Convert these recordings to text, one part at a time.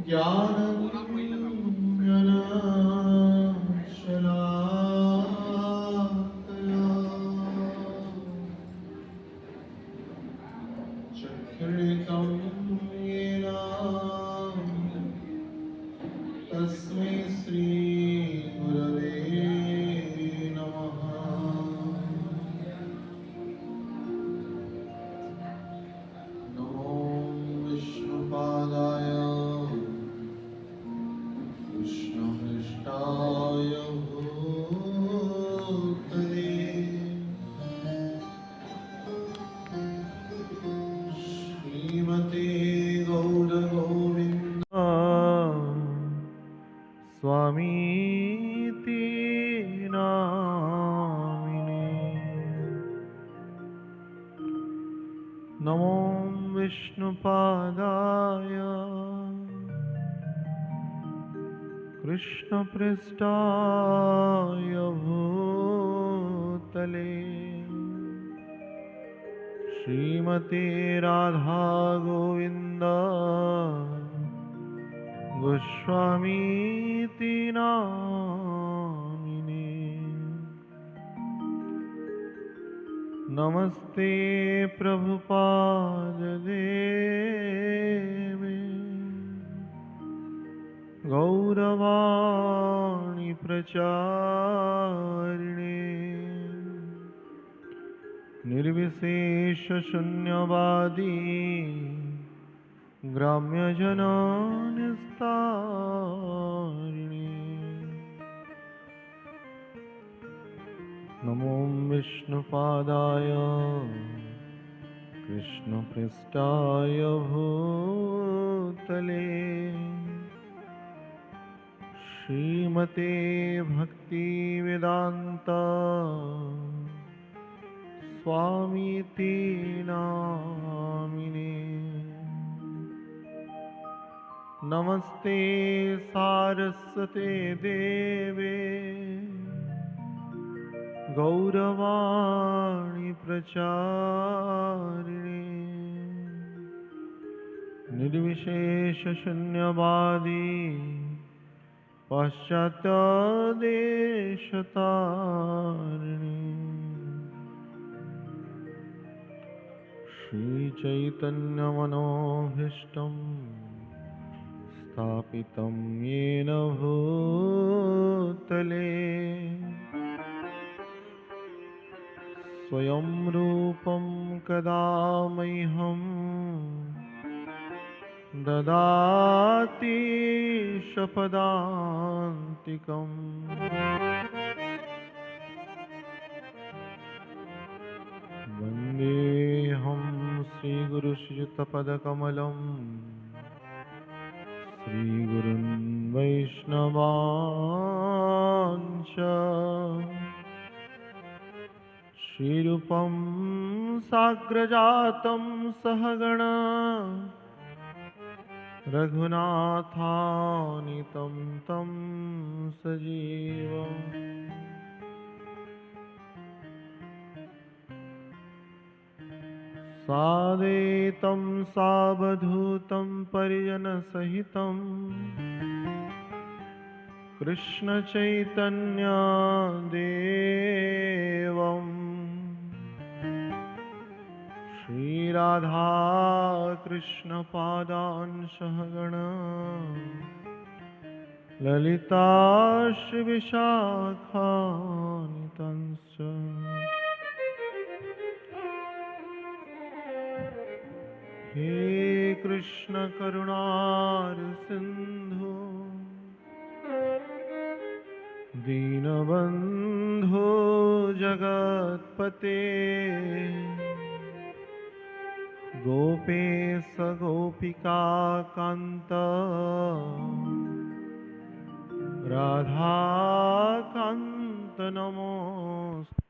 ज्ञानञ्जनशलाकया चक्रितं येन तस्मै श्रीगुरवे नमः। नमो विष्णुपादाय कृष्णपृष्ठाय भूतले श्रीमते गौरगोविन्द स्वामीति नामिने। नमो विष्णुपादाय कृष्णपृष्ठाय भूतले श्रीमते राधा गोविन्द गोस्वामीति नामिने। नमस्ते प्रभुपाददेवे गौरवाणी प्रचारिणे निर्विशेषशून्यवादी ग्राम्यजननिस्तारिणे। नमो विष्णुपादाय कृष्णपृष्ठाय भूतले श्रीमते भक्तिवेदान्त स्वामीति नामिने। नमस्ते सारस्वते देवे गौरवाणी प्रचारिणे निर्विशेषशून्यवादी पाश्चात्यदेशतारिणे श्रीचैतन्यमनोभीष्टं स्थापितं येन भूतले स्वयं रूपं कदा मह्यं ददाति शपदान्तिकम्। वन्देऽहं श्रीगुरुश्रीयुतपदकमलं श्रीगुरुन् वैष्णवांश्च श्रीरूपं साग्रजातं सहगण रघुनाथान्वितं तं सजीवम्। साद्वैतं सावधूतं परिजनसहितं कृष्णचैतन्यदेवम् श्रीराधा कृष्णपादान् सहगण ललिता श्रीविशाखान्वितांश्च हे कृष्ण करुणारसिन्धु दीनबन्धो जगत्पते गोपेश गोपिकान्त राधाकान्त नमोस्तुते।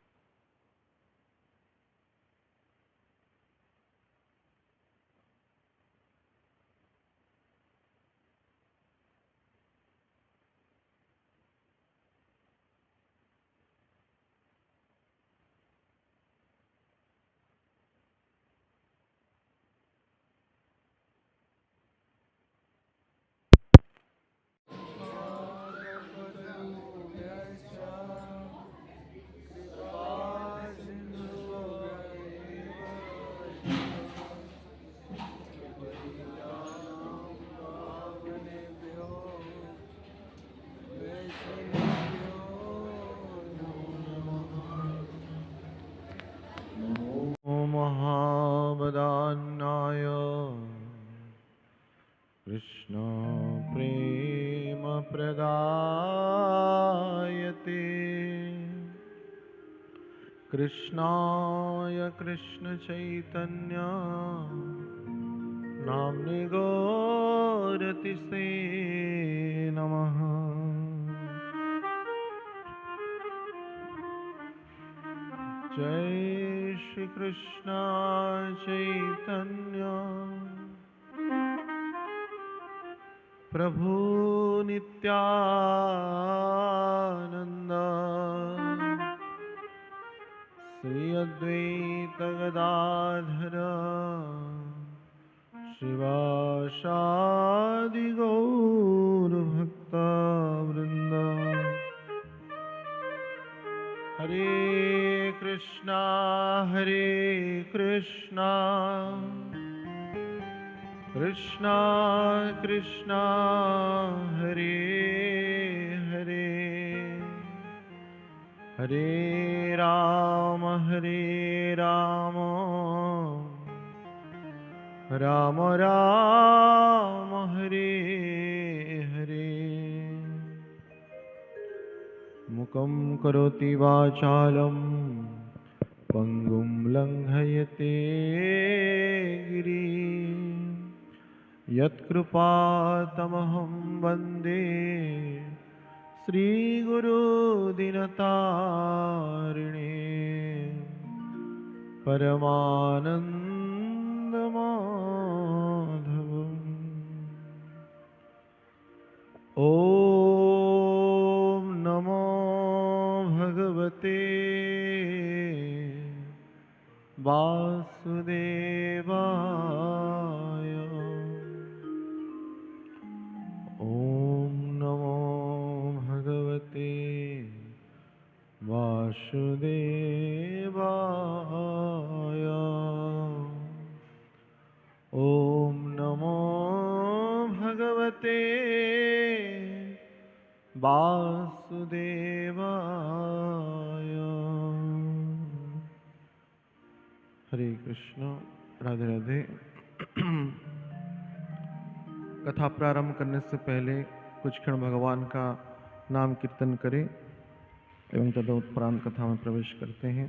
प्रजायते कृष्णाय कृष्णचैतन्य नाम्ने गौरतिसे नमः। जय श्री कृष्ण चैतन्य प्रभु नित्यानंद श्री अद्वैत गदाधर शिवासादि गौर भक्ता वृंद। हरे कृष्णा कृष्णा कृष्णा हरे हरे, हरे राम राम राम हरे हरे। मुखं करोति वाचालं पंगुं लंघयते गिरिं यत्कृपातमहं वन्दे श्रीगुरुदीनतारिणे परमानन्दमाधवम्। ॐ नमो भगवते वासुदेवाय। ॐ नमो भगवते वासुदेवाय। ॐ नमो भगवते वासुदेवाय। हरे कृष्ण, राधे राधे। कथा प्रारंभ करने से पहले कुछ क्षण भगवान का नाम कीर्तन करें एवं तदुपरांत कथा में प्रवेश करते हैं।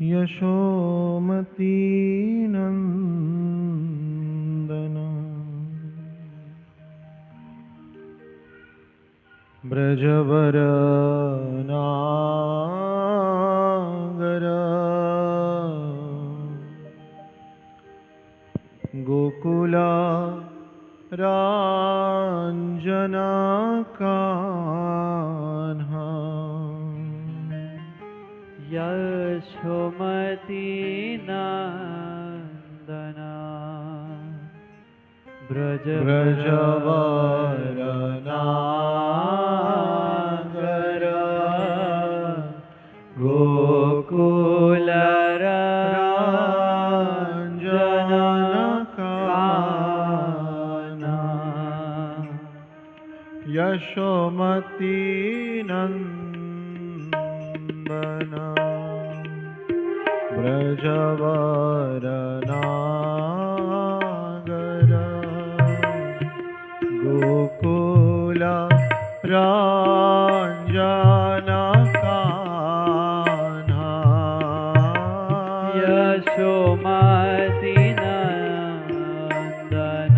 यशोमती नंदन ब्रजवर नागर गोकुला रांजना कान्हा यशोमती नंदना ब्रजवर नागर गोकुल यशोमती नंदन ब्रजवर नागर गोकुल रांजना कान्हा यशोमती नंदन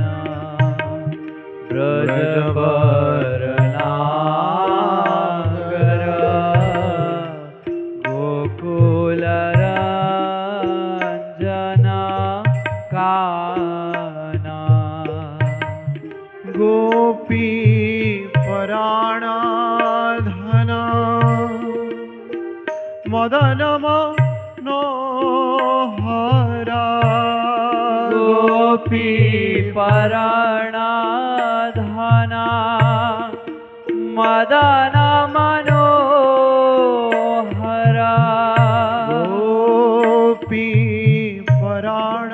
ब्रजवर नागर गोकुल रांजना कान्हा गोपी पराणाधना मदन मनोहरा गोपी पराणाधना मदन मनोहरा गोपी पराणाधना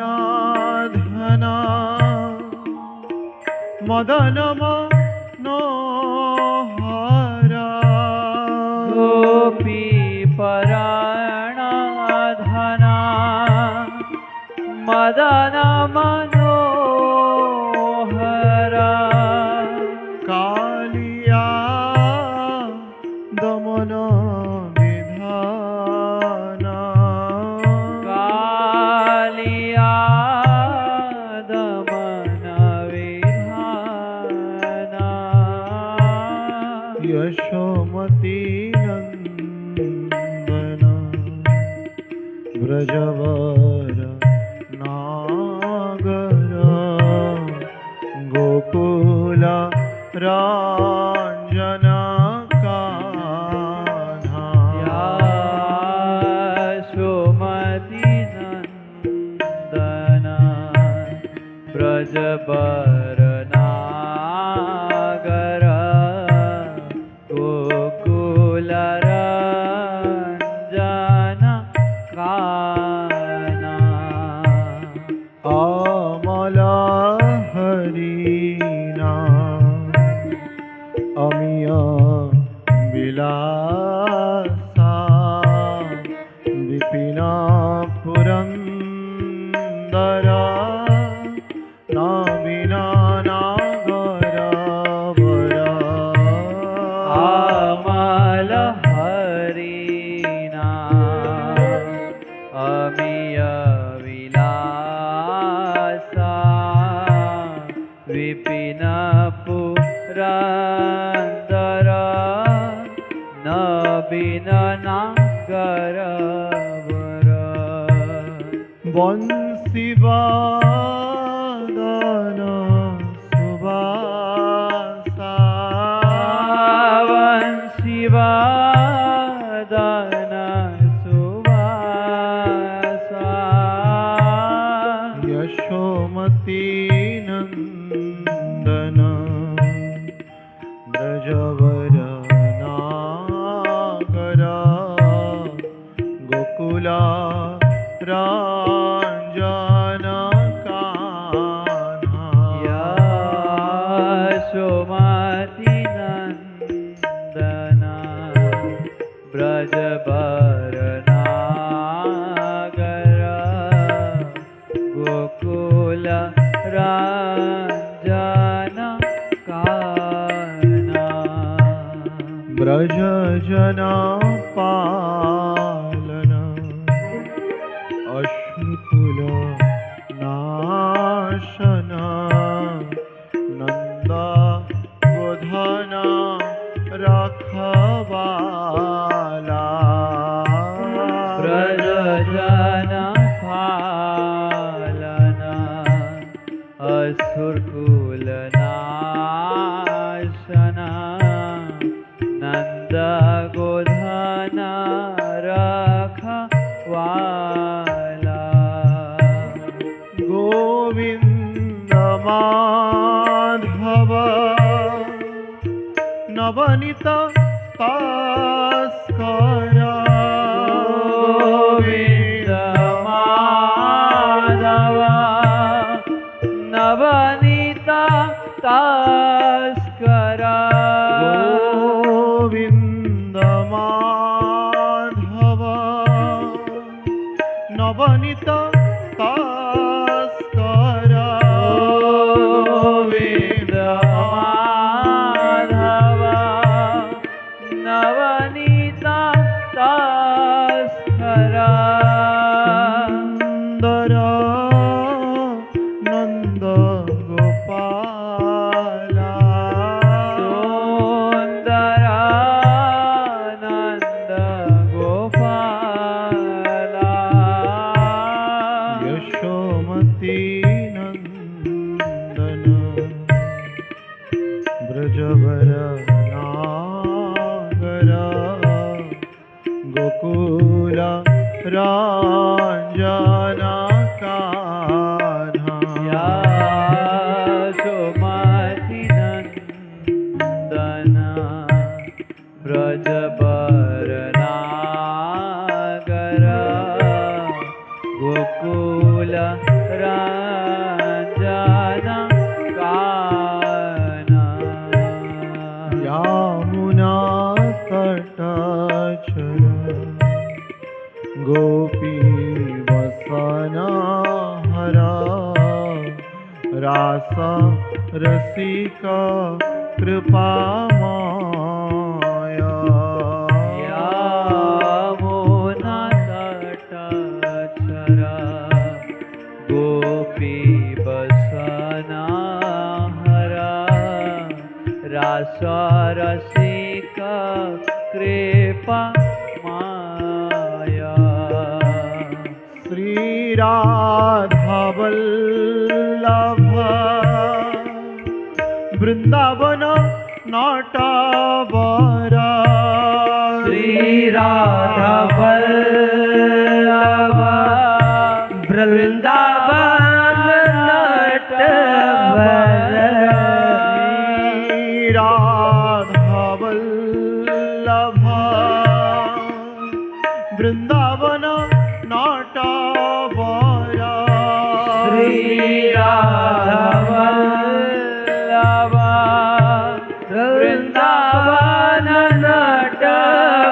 मदन मनोहरा गोपी पराणाधना मदन मनोहरा ब्रजवर नागर गोकुल रंजन कान्हा यशोमती नंदन ब्रजवर नागर गोकुल रंजन कान्हा अमल हरिना अमिय विलासा विपिन पुरंदर नवीन नागर वरा अमल हरिना अमिय विलासा विपिन पुरंदर नवीन नागर वरा वंशीवादन सुवासा वंशीवादन सुवासा यशोमती नंदन ब्रजवर नागर गोकुल रंजन कान्हा यशोमती नंदन ब्रजवर नागर गोकुल रंजन कान्हा ब्रज जन पालन अश्रुकुल नाशन नंद गोधन रखवाला ब्रज जन पालन असुरकुल नाशन नंद गोधन रखवाला गोविंद माधव नवनीत तास्कर गोविंद माधव नवनीत तास्कर गोविंद माधव नवनीत तास्कर गोविंद माधव नवनीत तास्कर सुंदर नंद गोपाला सुंदर नंद गोपाला यशोमती नंदन ब्रजवर नागर गोकुल रंजन कान्हा यशोमती नंदन ब्रजवर नागर गोकुल रंजन कान्हा यामुना तटचर गोपी वसन हरा रास रसिक कृपामय यामुना तटचर गोपी बसना हरा रास रसिक कृपा माया राधा वल्लभ वृंदावन नटवरा श्री राधा वल्लभ वृंदावन नटवरा राधा वल्लभ वृंदावन नटवरा श्री राधा वल्लभ वृंदावन नटवरा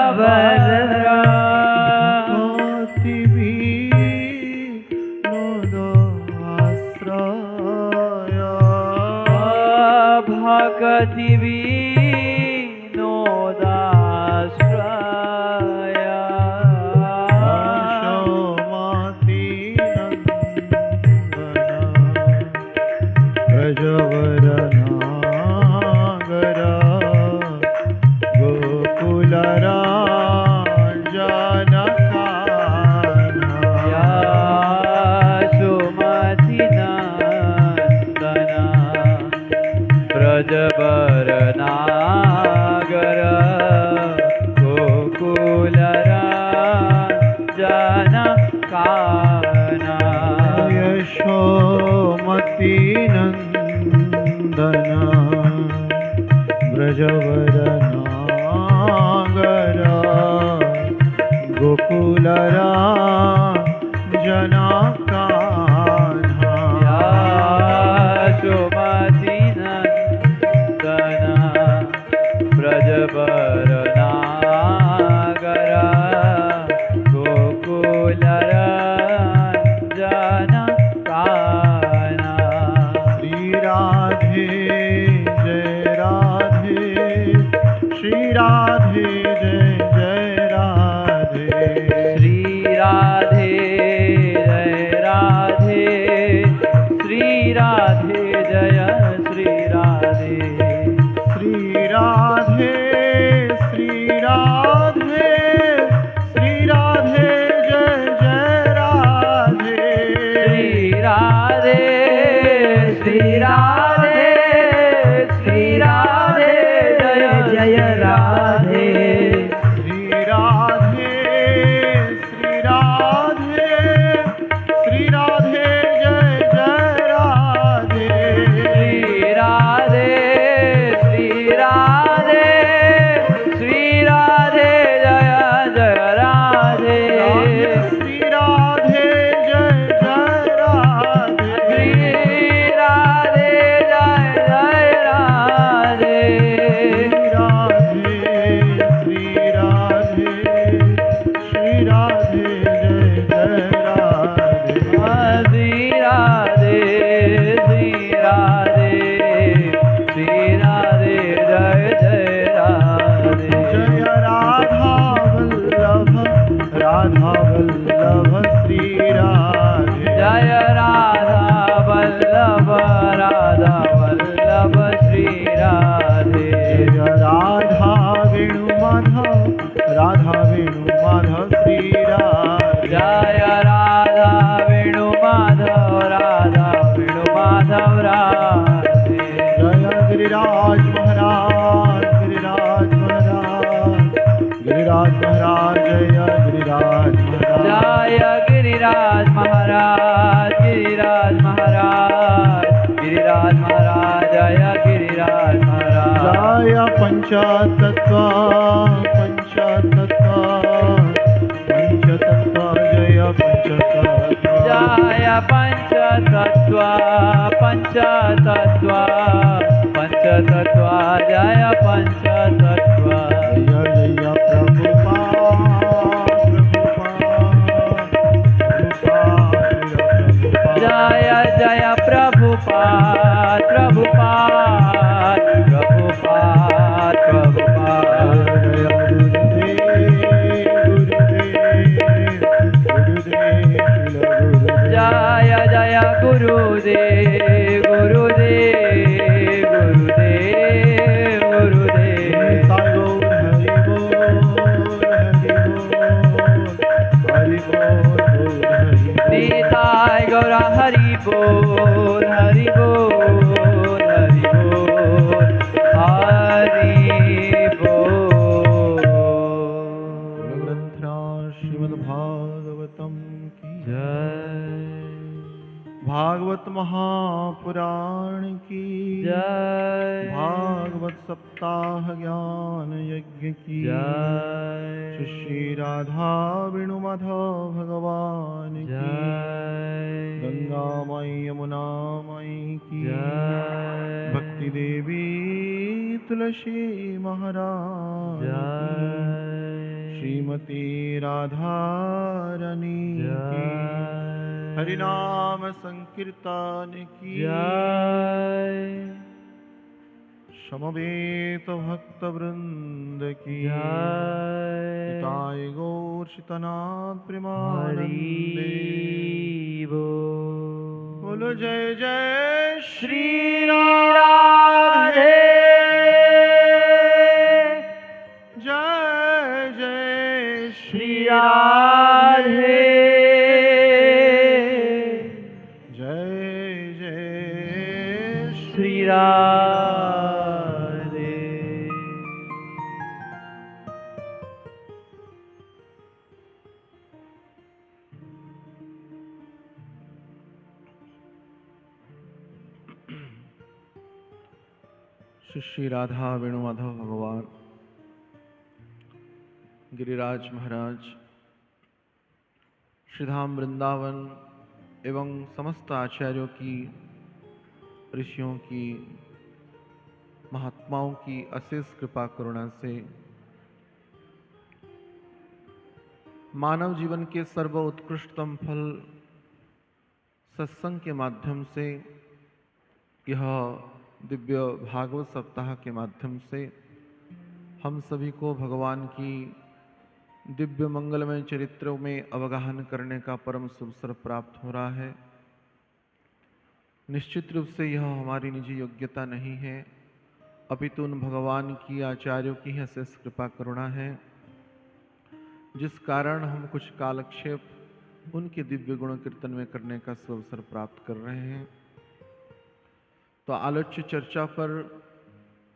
भक्ति विनोदाश्रय ब्रजवरनागर गोकुलराजनकानया सुमतिनन्दन ब्रजवरनागर गोकुलराजनकानया यशोमतीनन्दन ब्रजवरनागर गोकुलराजनकानया सुमतिनन्दन ब्रजवरनागर गोकुलराजनकानया श्री राधे जय राधे श्री राधे जय जय राधे श्री राधे जय राधे श्री राधे जय श्री राधे श्री राधे श्री राधे श्री राधे जय जय राधे श्री राधे श्री राधे श्री राधे जय जय राधे श्री राधे श्री राधे श्री राधे जय जय राधे श्री राधे श्री राधे श्री राधे जय जय राधे श्री राधे जय जय राधे श्री राधे जय जय राधे श्री राधे श्री राधे जय जय राधे श्री राधे श्री राधे श्री राधे जय जय राधे जय राधा वल्लभ श्री राधे जय राधा वल्लभ श्री राधे जय राधा वेणु माधव श्री राधे जय राधा वेणु माधव राधे जय गिरिराज महाराज जय गिरिराज महाराज जय गिरिराज महाराज जय गिरिराज महाराज जय पंचतत्व जय पंचतत्व जय पंचतत्व जय पंचतत्व जय प्रभुपाद जय गुरुदेव सीता जय भागवत सप्ताह ज्ञान यज्ञ की जय श्री राधा वेणु माधव भगवान की जय गंगा माई यमुना माई की जय भक्ति देवी तुलसी महाराज की जय श्रीमती राधा रानी की जय हरिनाम संकीर्तन की जय समवेत भक्त वृंद की जय निताय गौर सीतानाथ प्रेमानंदे हरि बोल। बोलो जय जय श्री राधे जय जय श्री राधे जय जय श्री राधे। श्री राधा वेणु माधव भगवान गिरिराज महाराज श्रीधाम वृंदावन एवं समस्त आचार्यों की, ऋषियों की, महात्माओं की अशेष कृपा करुणा से मानव जीवन के सर्व उत्कृष्टतम फल सत्संग के माध्यम से, यह दिव्य भागवत सप्ताह के माध्यम से हम सभी को भगवान की दिव्य मंगलमय चरित्रों में अवगाहन करने का परम शुभ अवसर प्राप्त हो रहा है। निश्चित रूप से यह हमारी निजी योग्यता नहीं है, अपितु उन भगवान की, आचार्यों की अशेष कृपा करुणा है, जिस कारण हम कुछ कालक्षेप उनके दिव्य गुण कीर्तन में करने का शुभ अवसर प्राप्त कर रहे हैं। तो आलोच्य चर्चा पर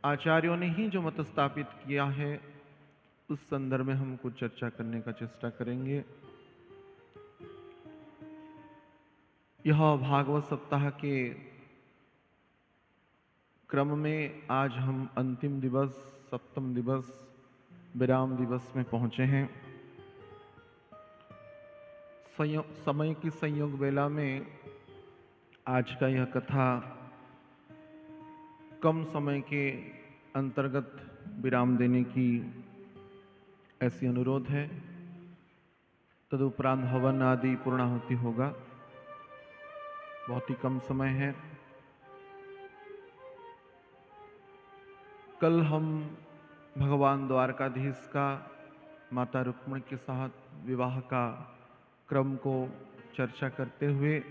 आचार्यों ने ही जो मत स्थापित किया है, उस संदर्भ में हम कुछ चर्चा करने का चेष्टा करेंगे। यह भागवत सप्ताह के क्रम में आज हम अंतिम दिवस, सप्तम दिवस, विराम दिवस में पहुंचे हैं। समय की संयोग बेला में आज का यह कथा कम समय के अंतर्गत विराम देने की ऐसी अनुरोध है। तदुपरांत हवन आदि पूर्णाहुति होगा, बहुत ही कम समय है। कल हम भगवान द्वारकाधीश का माता रुक्मिणी के साथ विवाह का क्रम को चर्चा करते हुए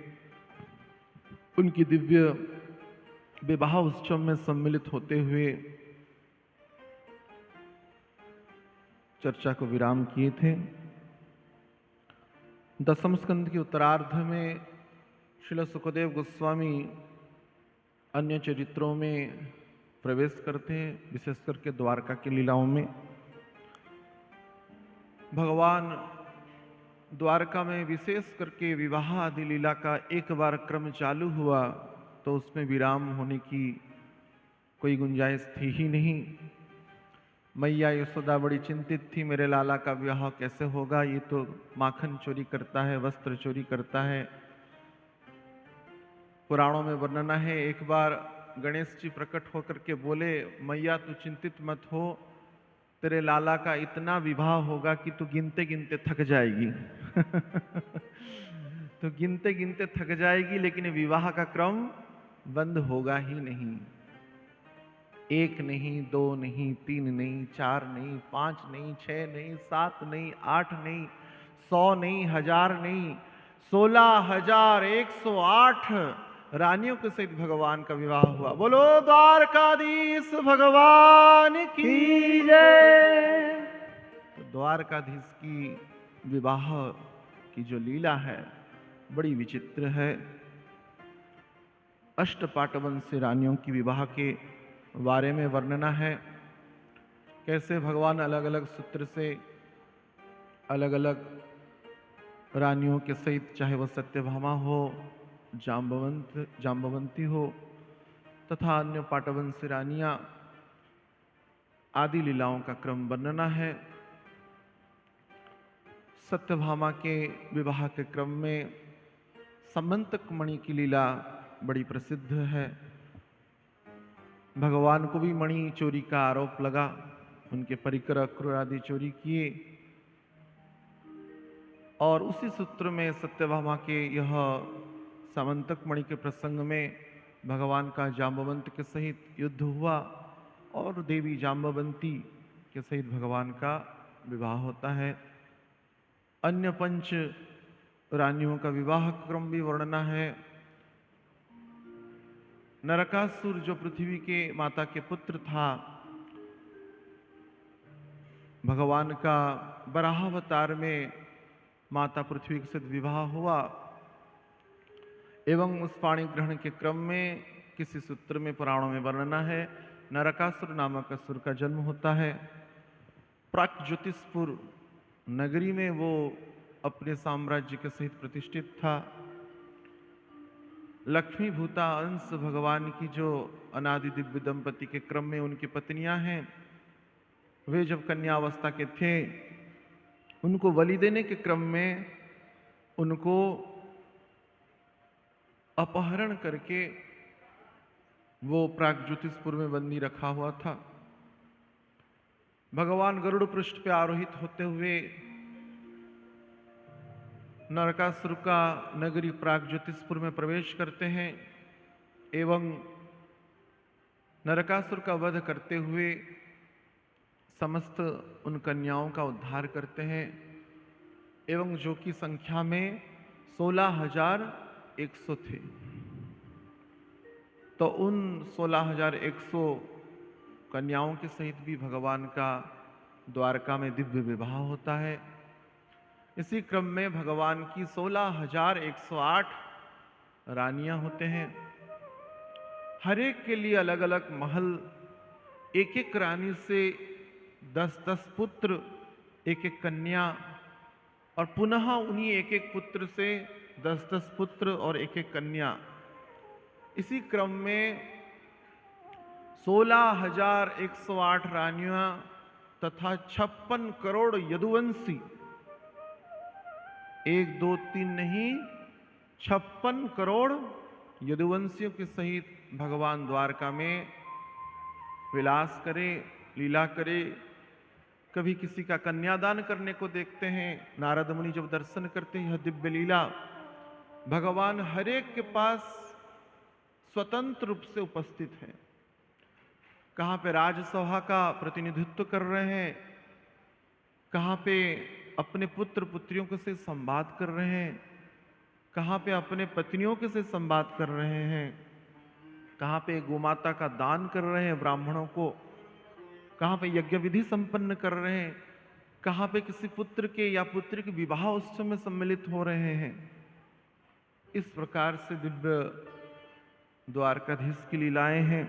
उनकी दिव्य विवाह उत्सव में सम्मिलित होते हुए चर्चा को विराम किए थे। दसम स्कंद के उत्तरार्ध में श्रील सुखदेव गोस्वामी अन्य चरित्रों में प्रवेश करते हैं, विशेष करके द्वारका की लीलाओं में। भगवान द्वारका में विशेष करके विवाह आदि लीला का एक बार क्रम चालू हुआ तो उसमें विराम होने की कोई गुंजाइश थी ही नहीं। मैया यशोदा बड़ी चिंतित थी, मेरे लाला का विवाह कैसे होगा, ये तो माखन चोरी करता है, वस्त्र चोरी करता है। पुराणों में वर्णना है, एक बार गणेश जी प्रकट होकर के बोले, मैया तू चिंतित मत हो, तेरे लाला का इतना विवाह होगा कि तू गिनते गिनते थक जाएगी। तो गिनते गिनते थक जाएगी, लेकिन विवाह का क्रम बंद होगा ही नहीं। एक नहीं, दो नहीं, तीन नहीं, चार नहीं, पांच नहीं, 6 नहीं, 7 नहीं, 8 नहीं, 100 नहीं, 1000 नहीं, 16,108 रानियों के सहित भगवान का विवाह हुआ। बोलो द्वारकाधीश भगवान की जय। तो द्वारकाधीश की विवाह की जो लीला है बड़ी विचित्र है। अष्टपाटवंशी रानियों की विवाह के बारे में वर्णना है, कैसे भगवान अलग अलग सूत्र से अलग अलग रानियों के सहित, चाहे वह सत्यभामा हो, जाम्बवंती हो, तथा अन्य पाटवंशी रानियां आदि लीलाओं का क्रम वर्णना है। सत्यभामा के विवाह के क्रम में समंतक मणि की लीला बड़ी प्रसिद्ध है। भगवान को भी मणि चोरी का आरोप लगा, उनके परिकर अक्रूर आदि चोरी किए, और उसी सूत्र में सत्यभामा के यह समंतक मणि के प्रसंग में भगवान का जाम्बवंत के सहित युद्ध हुआ और देवी जाम्बवंती के सहित भगवान का विवाह होता है। अन्य पंच रानियों का विवाह क्रम भी वर्णना है। नरकासुर जो पृथ्वी के माता के पुत्र था, भगवान का वराहावतार में माता पृथ्वी के साथ विवाह हुआ एवं उस पाणी ग्रहण के क्रम में किसी सूत्र में पुराणों में वर्णना है, नरकासुर नामक असुर का जन्म होता है। प्राक ज्योतिषपुर नगरी में वो अपने साम्राज्य के सहित प्रतिष्ठित था। लक्ष्मी भूता अंश भगवान की जो अनादि दिव्य दंपति के क्रम में उनकी पत्नियां हैं, वे जब कन्यावस्था के थे, उनको बलि देने के क्रम में उनको अपहरण करके वो प्राग ज्योतिषपुर में बंदी रखा हुआ था। भगवान गरुड़ पृष्ठ पे आरोहित होते हुए नरकासुर का नगरी प्राग ज्योतिषपुर में प्रवेश करते हैं एवं नरकासुर का वध करते हुए समस्त उन कन्याओं का उद्धार करते हैं एवं जो कि संख्या में 16,100 थे। तो उन 16,100 कन्याओं के सहित भी भगवान का द्वारका में दिव्य विवाह होता है। इसी क्रम में भगवान की 16,108 रानियां होते हैं। हर एक के लिए अलग अलग महल, एक एक रानी से 10-10 पुत्र, एक एक कन्या, और पुनः उन्हीं एक एक पुत्र से 10-10 पुत्र और एक एक कन्या। इसी क्रम में 16,108 रानियां तथा 56 करोड़ यदुवंशी, 1, 2, 3 नहीं, 56 करोड़ यदुवंशियों के सहित भगवान द्वारका में विलास करे, लीला करे। कभी किसी का कन्यादान करने को देखते हैं, नारद मुनि जब दर्शन करते हैं यह दिव्य लीला, भगवान हर एक के पास स्वतंत्र रूप से उपस्थित है। कहाँ पे राजसभा का प्रतिनिधित्व कर रहे हैं, कहाँ पे अपने पुत्र पुत्रियों के से संवाद कर रहे हैं, कहाँ पे अपने पत्नियों के से संवाद कर रहे हैं, कहाँ पे गोमाता का दान कर रहे हैं ब्राह्मणों को, कहाँ पे यज्ञ विधि संपन्न कर रहे हैं, कहाँ पे किसी पुत्र के या पुत्री के विवाह उत्सव में सम्मिलित हो रहे हैं। इस प्रकार से दिव्य द्वारकाधीश की लीलाएं हैं।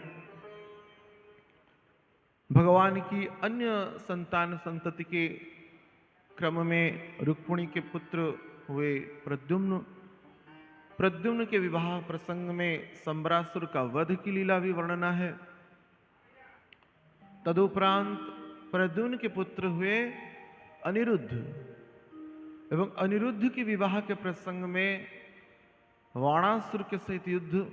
भगवान की अन्य संतान संतति के क्रम में रुक्मिणी के पुत्र हुए प्रद्युम्न। प्रद्युम्न के विवाह प्रसंग में संबरासुर का वध की लीला भी वर्णना है। तदुपरांत प्रद्युम्न के पुत्र हुए अनिरुद्ध एवं अनिरुद्ध के विवाह के प्रसंग में वाणासुर के सहित युद्ध,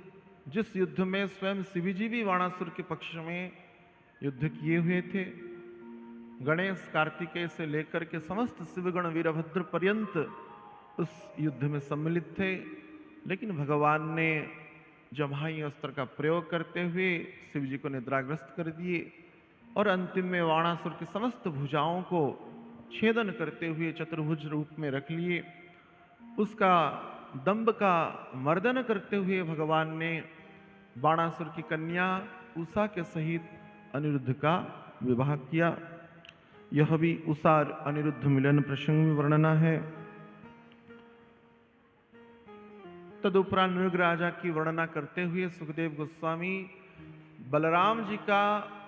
जिस युद्ध में स्वयं शिवजी भी वाणासुर के पक्ष में युद्ध किए हुए थे। गणेश कार्तिकेय से लेकर के समस्त शिवगण वीरभद्र पर्यंत उस युद्ध में सम्मिलित थे, लेकिन भगवान ने जम्हाई अस्त्र का प्रयोग करते हुए शिवजी को निद्राग्रस्त कर दिए और अंतिम में वाणासुर की समस्त भुजाओं को छेदन करते हुए चतुर्भुज रूप में रख लिए। उसका दंभ का मर्दन करते हुए भगवान ने बाणासुर की कन्या उषा के सहित अनिरुद्ध का विवाह किया। यह भी उषा अनिरुद्ध मिलन प्रसंग में वर्णना है। तदुपरांत नृग राजा की वर्णना करते हुए सुखदेव गोस्वामी बलराम जी का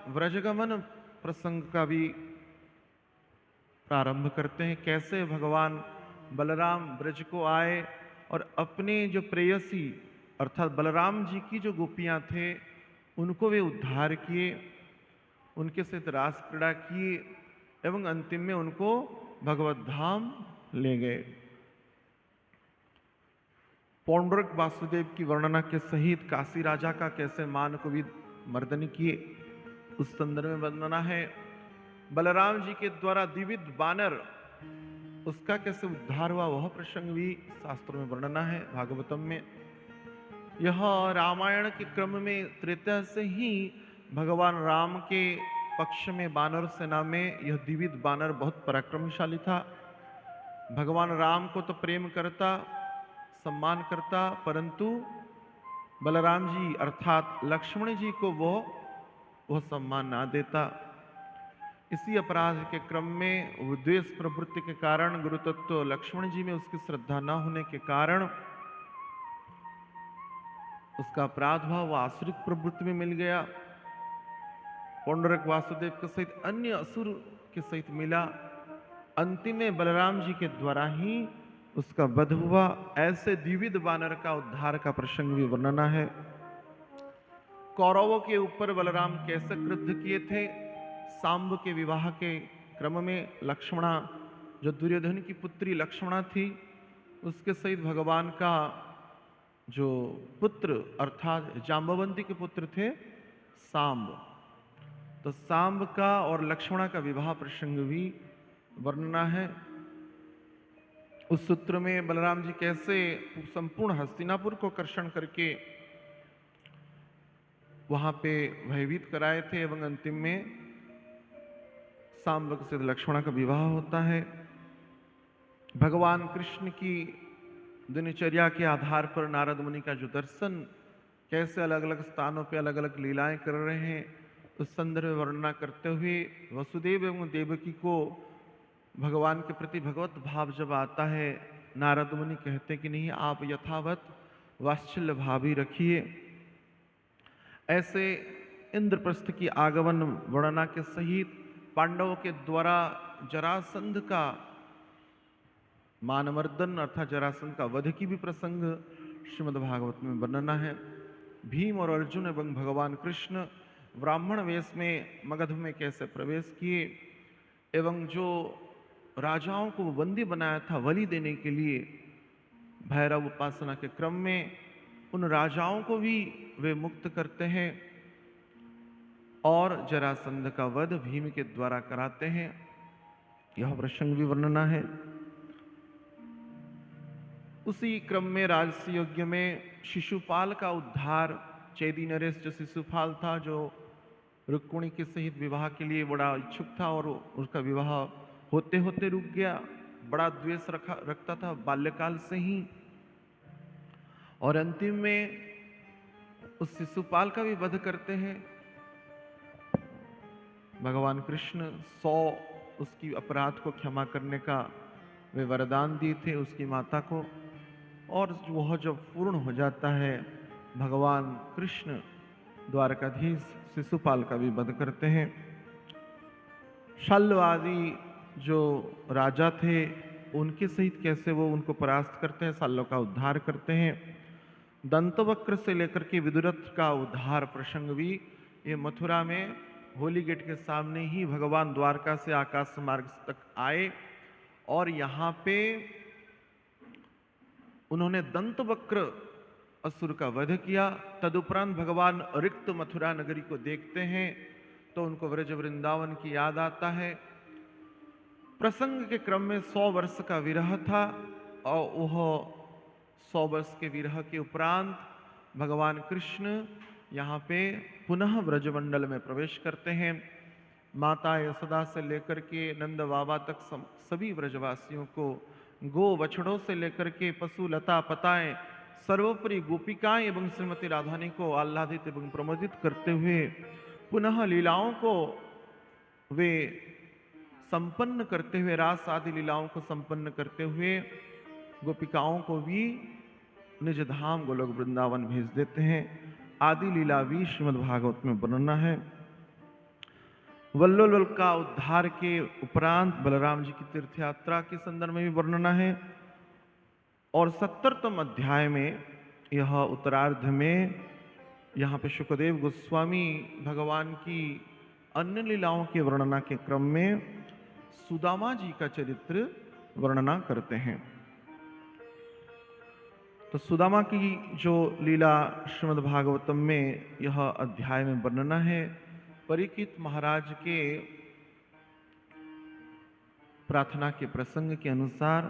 व्रजगमन प्रसंग का भी प्रारंभ करते हैं। कैसे भगवान बलराम ब्रज को आए और अपने जो प्रेयसी अर्थात बलराम जी की जो गोपियां थे उनको वे उद्धार किए, उनके सहित रास क्रीड़ा किए एवं अंतिम में उनको भगवत धाम ले गए। पौंड्रक वासुदेव की वर्णना के सहित काशी राजा का कैसे मान को भी मर्दन किए, उस संदर्भ में वर्णना है। बलराम जी के द्वारा द्विविध बानर, उसका कैसे उद्धार हुआ वह प्रसंग भी शास्त्रों में वर्णना है, भागवतम में। यह रामायण के क्रम में त्रेता से ही भगवान राम के पक्ष में बानर सेना में यह द्विविध बानर बहुत पराक्रमशाली था। भगवान राम को तो प्रेम करता, सम्मान करता, परंतु बलराम जी अर्थात लक्ष्मण जी को वह सम्मान ना देता। इसी अपराध के क्रम में वो द्वेष प्रवृत्ति के कारण, गुरु तत्व लक्ष्मण जी में उसकी श्रद्धा न होने के कारण उसका अपराध भाव वो आसुरिक प्रवृत्ति में मिल गया। पौंडरक वासुदेव के सहित अन्य असुर के सहित मिला। अंतिम में बलराम जी के द्वारा ही उसका वध हुआ। ऐसे द्विविध बानर का उद्धार का प्रसंग भी वर्णना है। कौरवों के ऊपर बलराम कैसे क्रुद्ध किए थे। सांब के विवाह के क्रम में लक्ष्मणा, जो दुर्योधन की पुत्री लक्ष्मणा थी, उसके सहित भगवान का जो पुत्र अर्थात जाम्बवंती के पुत्र थे सांब, तो सांब का और लक्ष्मणा का विवाह प्रसंग भी वर्णना है। उस सूत्र में बलराम जी कैसे संपूर्ण हस्तिनापुर को कर्षण करके वहां पे भयभीत कराए थे एवं अंतिम में सांब से लक्ष्मणा का विवाह होता है। भगवान कृष्ण की दिनचर्या के आधार पर नारद मुनि का जो दर्शन, कैसे अलग अलग स्थानों पे अलग अलग लीलाएं कर रहे हैं, उस संदर्भ में वर्णना करते हुए वसुदेव एवं देवकी को भगवान के प्रति भगवत भाव जब आता है, नारद मुनि कहते कि नहीं, आप यथावत वात्सल्य भाव ही रखिए। ऐसे इंद्रप्रस्थ की आगमन वर्णना के सहित पांडवों के द्वारा जरासंध का मानमर्दन अर्थात जरासंध का वध की भी प्रसंग श्रीमद् भागवत में वर्णना है। भीम और अर्जुन एवं भगवान कृष्ण ब्राह्मण वेश में मगध में कैसे प्रवेश किए एवं जो राजाओं को बंदी बनाया था बलि देने के लिए, भैरव उपासना के क्रम में उन राजाओं को भी वे मुक्त करते हैं और जरासंध का वध भीम के द्वारा कराते हैं। यह प्रसंग भी वर्णना है। उसी क्रम में राजसी यज्ञ में शिशुपाल का उद्धार, चैदी नरेश जो शिशुपाल था, जो रुक्मिणी के सहित विवाह के लिए बड़ा इच्छुक था और उसका विवाह होते होते रुक गया। बड़ा द्वेष रखता था बाल्यकाल से ही, और अंतिम में उस शिशुपाल का भी वध करते हैं। भगवान कृष्ण 100 उसकी अपराध को क्षमा करने का वे वरदान दिए थे उसकी माता को, और वह जब पूर्ण हो जाता है, भगवान कृष्ण द्वारकाधीश शिशुपाल का भी वध करते हैं। शल्य आदि जो राजा थे उनके सहित कैसे वो उनको परास्त करते हैं, शल्यों का उद्धार करते हैं। दंतवक्र से लेकर के विदुरथ का उद्धार प्रसंग भी ये मथुरा में होली गेट के सामने ही भगवान द्वारका से आकाश मार्ग तक आए और यहाँ पे उन्होंने दंतवक्र असुर का वध किया। तदुपरांत भगवान रिक्त मथुरा नगरी को देखते हैं तो उनको व्रज वृंदावन की याद आता है। प्रसंग के क्रम में 100 वर्ष का विरह था और वह 100 वर्ष के विरह के उपरांत भगवान कृष्ण यहाँ पे पुनः ब्रजमंडल में प्रवेश करते हैं। माता यशोदा से लेकर के नंद बाबा तक सभी ब्रजवासियों को गो बछड़ों से लेकर के पशु लता पताएं सर्वोपरि गोपिकाएं एवं श्रीमती राधानी को आह्लादित एवं प्रमोदित करते हुए पुनः लीलाओं को वे संपन्न करते हुए, रास आदि लीलाओं को संपन्न करते हुए गोपिकाओं को भी निज धाम गोलोक वृंदावन भेज देते हैं। आदि लीला भी श्रीमद् भागवत में वर्णना है। वल्लोल का उद्धार के उपरांत बलराम जी की तीर्थ यात्रा के संदर्भ में भी वर्णना है और 70तम अध्याय में यह उत्तरार्ध में यहाँ पे शुकदेव गोस्वामी भगवान की अन्य लीलाओं के वर्णना के क्रम में सुदामा जी का चरित्र वर्णना करते हैं। तो सुदामा की जो लीला श्रीमद् भागवतम में यह अध्याय में वर्णना है, परीक्षित महाराज के प्रार्थना के प्रसंग के अनुसार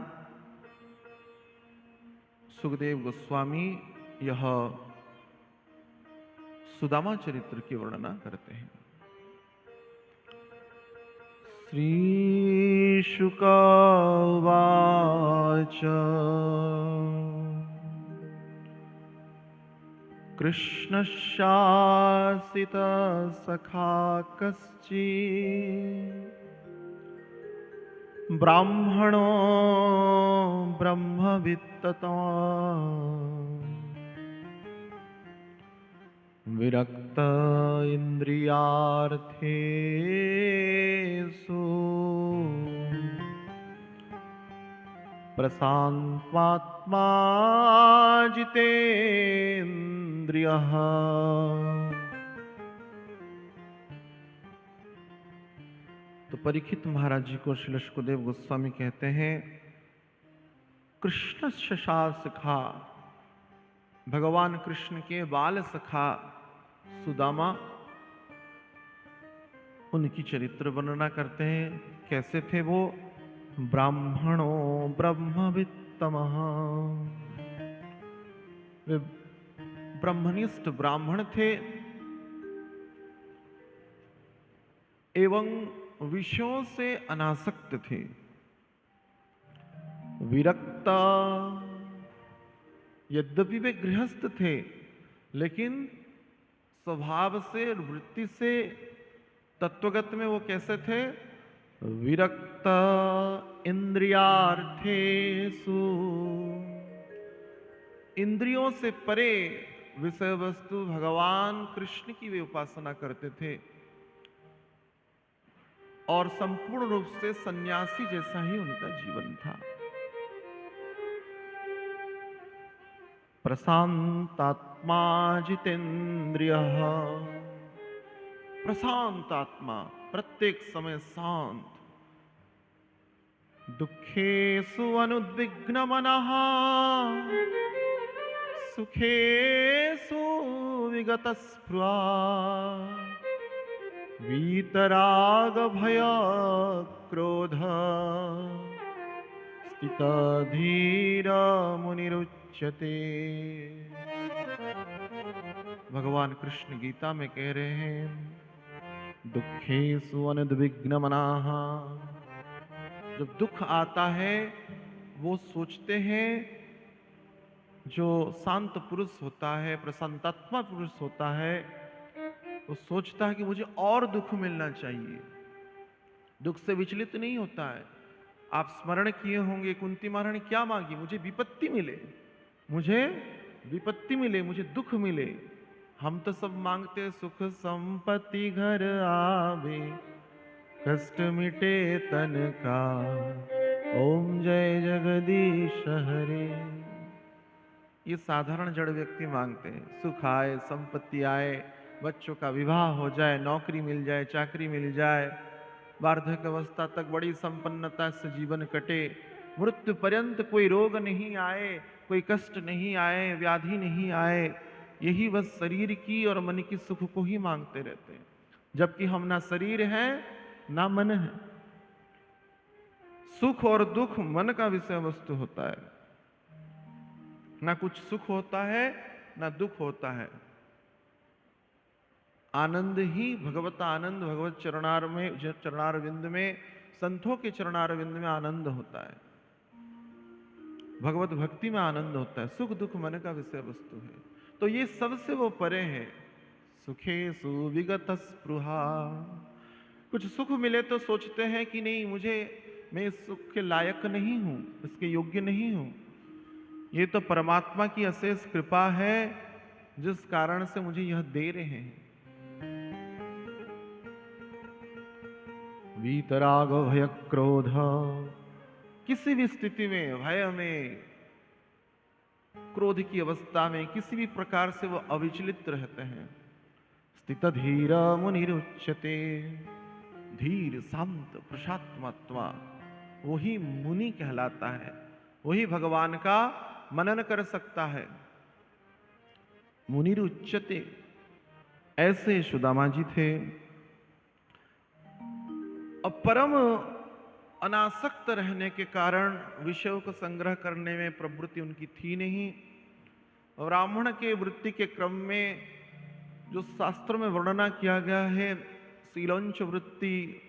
सुखदेव गोस्वामी यह सुदामा चरित्र की वर्णना करते हैं। श्री शुक उवाच कृष्णशासित सखा कश्चित् ब्राह्मणो ब्रह्मवित्ततो विरक्त इंद्रियार्थेषु प्रशान्त्वात्मा जितेन्द्रियः। तो परीक्षित महाराज जी को श्री शुकदेव गोस्वामी कहते हैं, कृष्ण शशा सखा, भगवान कृष्ण के बाल सखा सुदामा, उनकी चरित्र वर्णना करते हैं। कैसे थे वो? ब्राह्मणो ब्रह्मवित्तमः, वे ब्रह्मनिष्ठ ब्राह्मण थे एवं विषयों से अनासक्त थे। विरक्त, यद्यपि वे गृहस्थ थे लेकिन स्वभाव से, वृत्ति से, तत्वगत में वो कैसे थे? विरक्त इंद्रियार्थेषु, इंद्रियों से परे विषय वस्तु भगवान कृष्ण की वे उपासना करते थे और संपूर्ण रूप से सन्यासी जैसा ही उनका जीवन था। प्रशांतात्मा जितेन्द्रियः, प्रशांत आत्मा, प्रत्येक समय शांत। दुखेषु अनुद्विग्नमनः, सुखेषु विगतस्पृहा, वीतराग भय क्रोध, स्थितधीर मुनिरुच्यते। भगवान कृष्ण गीता में कह रहे हैं, दुखेषु अनुद्विग्नमनाः, जब दुख आता है वो सोचते हैं, जो शांत पुरुष होता है, प्रशांतात्मा पुरुष होता है, वो सोचता है कि मुझे और दुख मिलना चाहिए। दुख से विचलित नहीं होता है। आप स्मरण किए होंगे कुंती महारानी ने क्या मांगी? मुझे विपत्ति मिले, मुझे विपत्ति मिले, मुझे दुख मिले। हम तो सब मांगते सुख संपत्ति घर आवे, कष्ट मिटे तन का, ओम जय जगदीश हरे। ये साधारण जड़ व्यक्ति मांगते हैं। सुख आए, संपत्ति आए, बच्चों का विवाह हो जाए, नौकरी मिल जाए, चाकरी मिल जाए, वार्धक्य अवस्था तक बड़ी संपन्नता से जीवन कटे, मृत्यु पर्यंत कोई रोग नहीं आए, कोई कष्ट नहीं आए, व्याधि नहीं आए। यही बस शरीर की और मन की सुख को ही मांगते रहते हैं, जबकि हम ना शरीर है ना मन है। सुख और दुख मन का विषय वस्तु होता है, ना कुछ सुख होता है ना दुख होता है। आनंद ही भगवत आनंद, भगवत चरणारविंद में, संतों के चरणारविंद में आनंद होता है, भगवत भक्ति में आनंद होता है। सुख दुख मन का विषय वस्तु है, तो ये सबसे वो परे है। सुखेषु विगत स्पृहा, कुछ सुख मिले तो सोचते हैं कि नहीं, मैं इस सुख के लायक नहीं हूं, इसके योग्य नहीं हूं। ये तो परमात्मा की अशेष कृपा है जिस कारण से मुझे यह दे रहे हैं। वीतराग भय क्रोध, किसी भी स्थिति में, भय में, क्रोध की अवस्था में किसी भी प्रकार से वो अविचलित रहते हैं। स्थित धीर मुनिरुच्यते, धीर शांत प्रशात्मात्मा, वही मुनि कहलाता है, वही भगवान का मनन कर सकता है। मुनिरुच्यते, ऐसे सुदामा जी थे। अब परम अनासक्त रहने के कारण विषयों को संग्रह करने में प्रवृत्ति उनकी थी नहीं। ब्राह्मण के वृत्ति के क्रम में जो शास्त्र में वर्णना किया गया है, शीलंच वृत्ति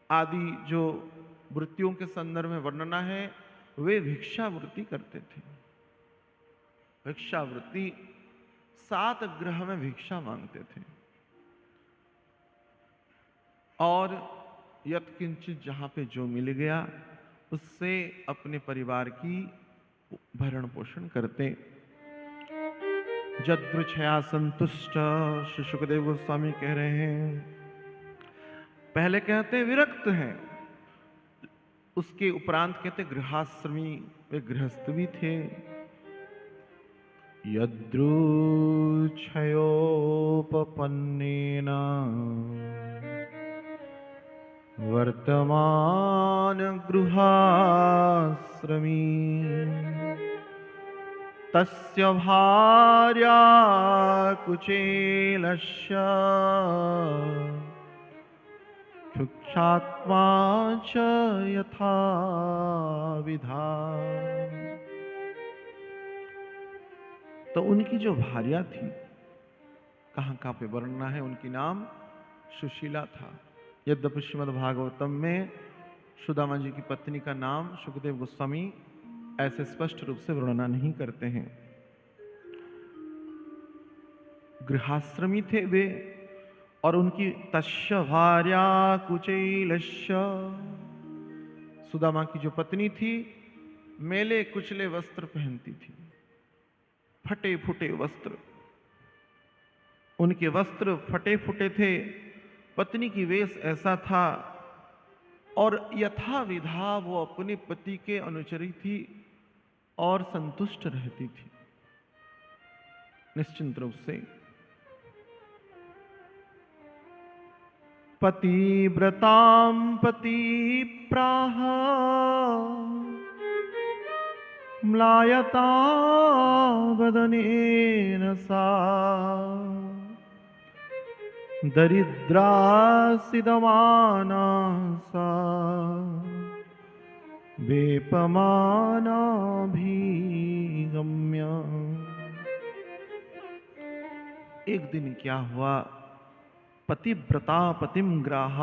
आदि जो वृत्तियों के संदर्भ में वर्णना है, वे भिक्षा वृत्ति करते थे। भिक्षा वृत्ति, 7 ग्रह में भिक्षा मांगते थे और यत्किंचित जहां पे जो मिल गया उससे अपने परिवार की भरण पोषण करते। जदृच्छया संतुष्ट, श्री सुखदेव गोस्वामी कह रहे हैं। पहले कहते विरक्त हैं, उसके उपरांत कहते गृहाश्रमी, वे गृहस्थ भी थे। यदृच्छयोपपन्नेन वर्तमान गृहाश्रमी, तस्य भार्या कुचेलस्य क्षुक्षात्मा च यथा विधा। तो उनकी जो भार्या थी, कहाँ पे वर्णना है, उनकी नाम सुशीला था। यद्यपि श्रीमद् भागवतम में सुदामा जी की पत्नी का नाम सुखदेव गोस्वामी ऐसे स्पष्ट रूप से वर्णना नहीं करते हैं। गृहाश्रमी थे वे, और उनकी तस्य भार्या कुचैलस्य, सुदामा की जो पत्नी थी, मेले कुचले वस्त्र पहनती थी, फटे फुटे वस्त्र, उनके वस्त्र फटे फुटे थे, पत्नी की वेश ऐसा था, और यथा विधा वो अपने पति के अनुचरी थी और संतुष्ट रहती थी निश्चिंत रूप से। पतिव्रतां पति प्राह म्लायता वदनेन सा, दरिद्रासिदमाना सा वेपमानाभिगम्य। एक दिन क्या हुआ, पतिव्रता पतिम ग्राह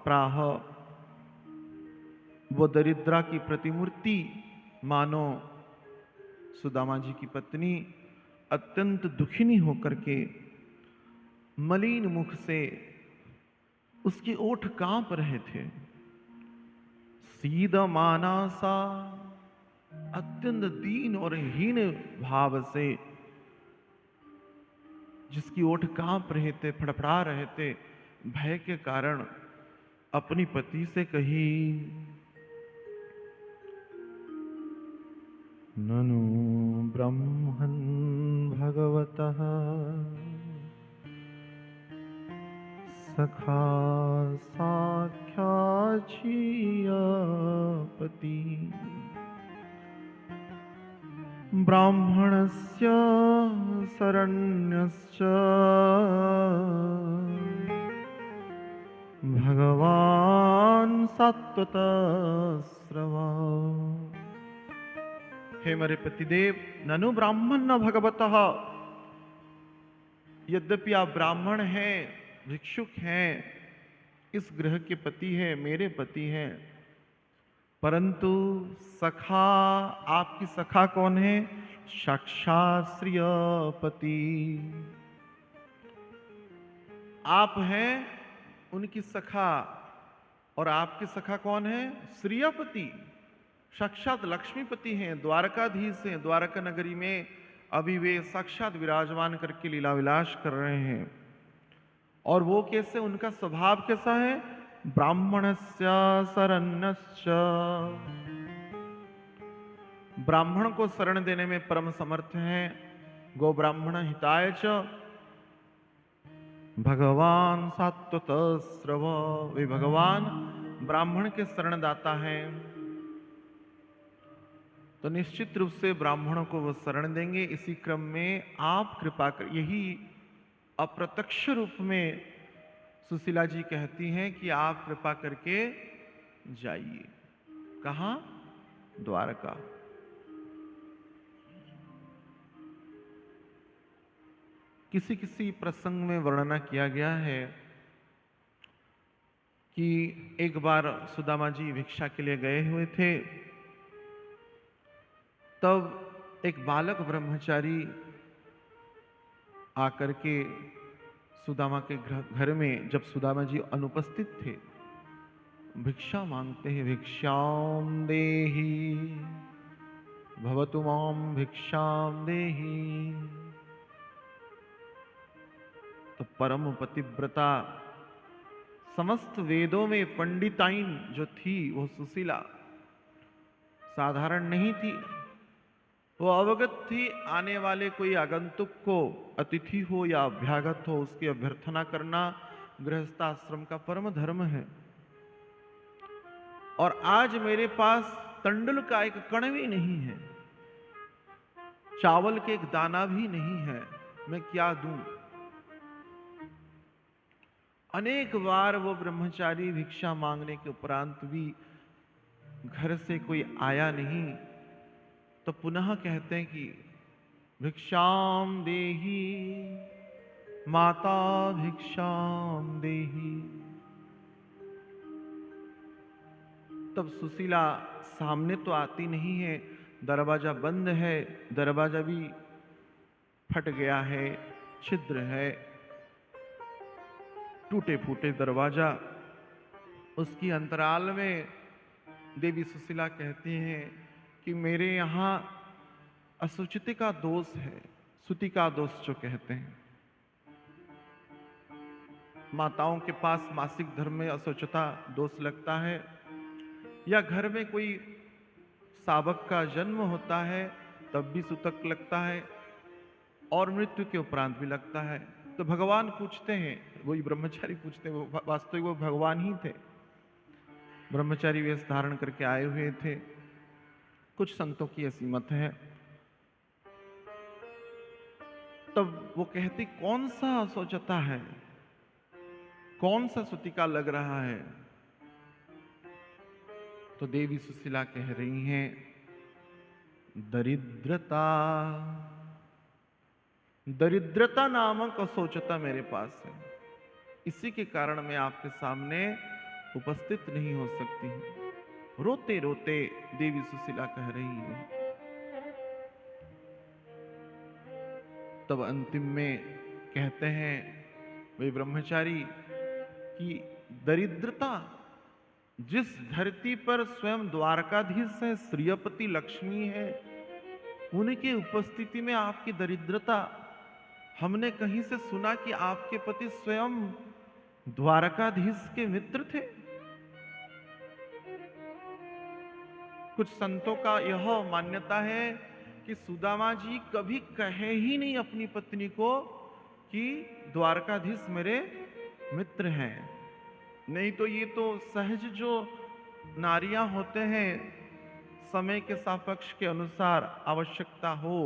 प्राह, वो दरिद्रा की प्रतिमूर्ति मानो सुदामा जी की पत्नी अत्यंत दुखिनी होकर के मलिन मुख से, उसके ओठ कांप रहे थे, सीदमाना सा, अत्यंत दीन और हीन भाव से, जिसकी ओठ कांप रहे थे, फड़फड़ा रहे थे भय के कारण, अपनी पति से कही, ननु ब्रह्मन् भगवतः सखा साख्याचियपति, ब्राह्मणस्य शरण्यश्च भगवान् सात्वतस्रवा। हे मेरे पतिदेव, ननु ब्राह्मण न भगवतः, यद्यपि आप ब्राह्मण हैं, भिक्षुक हैं, इस ग्रह के पति हैं, मेरे पति हैं, परंतु सखा, आपकी सखा कौन है? साक्षात् श्रियपति, आप हैं उनकी सखा, और आपके सखा कौन है? श्रियपति, साक्षात लक्ष्मीपति हैं, द्वारकाधीश हैं, द्वारका नगरी में अभी वे साक्षात विराजमान करके लीला विलास कर रहे हैं। और वो कैसे, उनका स्वभाव कैसा है? ब्राह्मणस्य शरण्यश्च ब्राह्मण को शरण देने में परम समर्थ हैं। गो ब्राह्मण हिताय च भगवान सात्वत स्रव। वे भगवान ब्राह्मण के शरणदाता हैं, तो निश्चित रूप से ब्राह्मणों को वो शरण देंगे। इसी क्रम में आप कृपा कर, यही अप्रत्यक्ष रूप में सुशीला जी कहती हैं कि आप कृपा करके जाइए। कहाँ? द्वारका। किसी किसी प्रसंग में वर्णना किया गया है कि एक बार सुदामा जी भिक्षा के लिए गए हुए थे, तब एक बालक ब्रह्मचारी आकर के सुदामा के घर में, जब सुदामा जी अनुपस्थित थे, भिक्षा मांगते हैं। भिक्षाम देहि भवतु माम भिक्षाम देहि। तो परम पतिव्रता, समस्त वेदों में पंडिताइन जो थी वो सुशीला साधारण नहीं थी। वो अवगत थी आने वाले कोई आगंतुक को, अतिथि हो या अभ्यागत हो, उसकी अभ्यर्थना करना गृहस्थाश्रम का परम धर्म है। और आज मेरे पास तंडुल का एक कण भी नहीं है, चावल के एक दाना भी नहीं है, मैं क्या दूं? अनेक बार वो ब्रह्मचारी भिक्षा मांगने के उपरांत भी घर से कोई आया नहीं, तो पुनः कहते हैं कि भिक्षाम देहि माता भिक्षाम देहि। तब सुशीला सामने तो आती नहीं है, दरवाजा बंद है, दरवाजा भी फट गया है, छिद्र है, टूटे फूटे दरवाजा। उसकी अंतराल में देवी सुशीला कहती हैं कि मेरे यहाँ असुचिति का दोष है, सुति का दोष जो कहते हैं। माताओं के पास मासिक धर्म में असुचिता दोष लगता है, या घर में कोई शावक का जन्म होता है तब भी सूतक लगता है, और मृत्यु के उपरांत भी लगता है। तो भगवान पूछते हैं, वही ब्रह्मचारी पूछते हैं, वो वास्तविक वो भगवान ही थे, ब्रह्मचारी वेश धारण करके आए हुए थे। कुछ संतों की ऐसी मत है। तब वो कहती कौन सा असोचता है, कौन सा सुतिका लग रहा है? तो देवी सुशीला कह रही हैं दरिद्रता, दरिद्रता नामक असोचता मेरे पास है, इसी के कारण मैं आपके सामने उपस्थित नहीं हो सकती हूं। रोते रोते देवी सुशीला कह रही है। तब अंतिम में कहते हैं वे ब्रह्मचारी कि दरिद्रता, जिस धरती पर स्वयं द्वारकाधीश है, श्रीयपति लक्ष्मी है, उनकी उपस्थिति में आपकी दरिद्रता। हमने कहीं से सुना कि आपके पति स्वयं द्वारकाधीश के मित्र थे। कुछ संतों का यह मान्यता है कि सुदामा जी कभी कहे ही नहीं अपनी पत्नी को कि द्वारकाधीश मेरे मित्र हैं। नहीं तो ये तो सहज जो नारियां होते हैं, समय के सापेक्ष के अनुसार आवश्यकता हो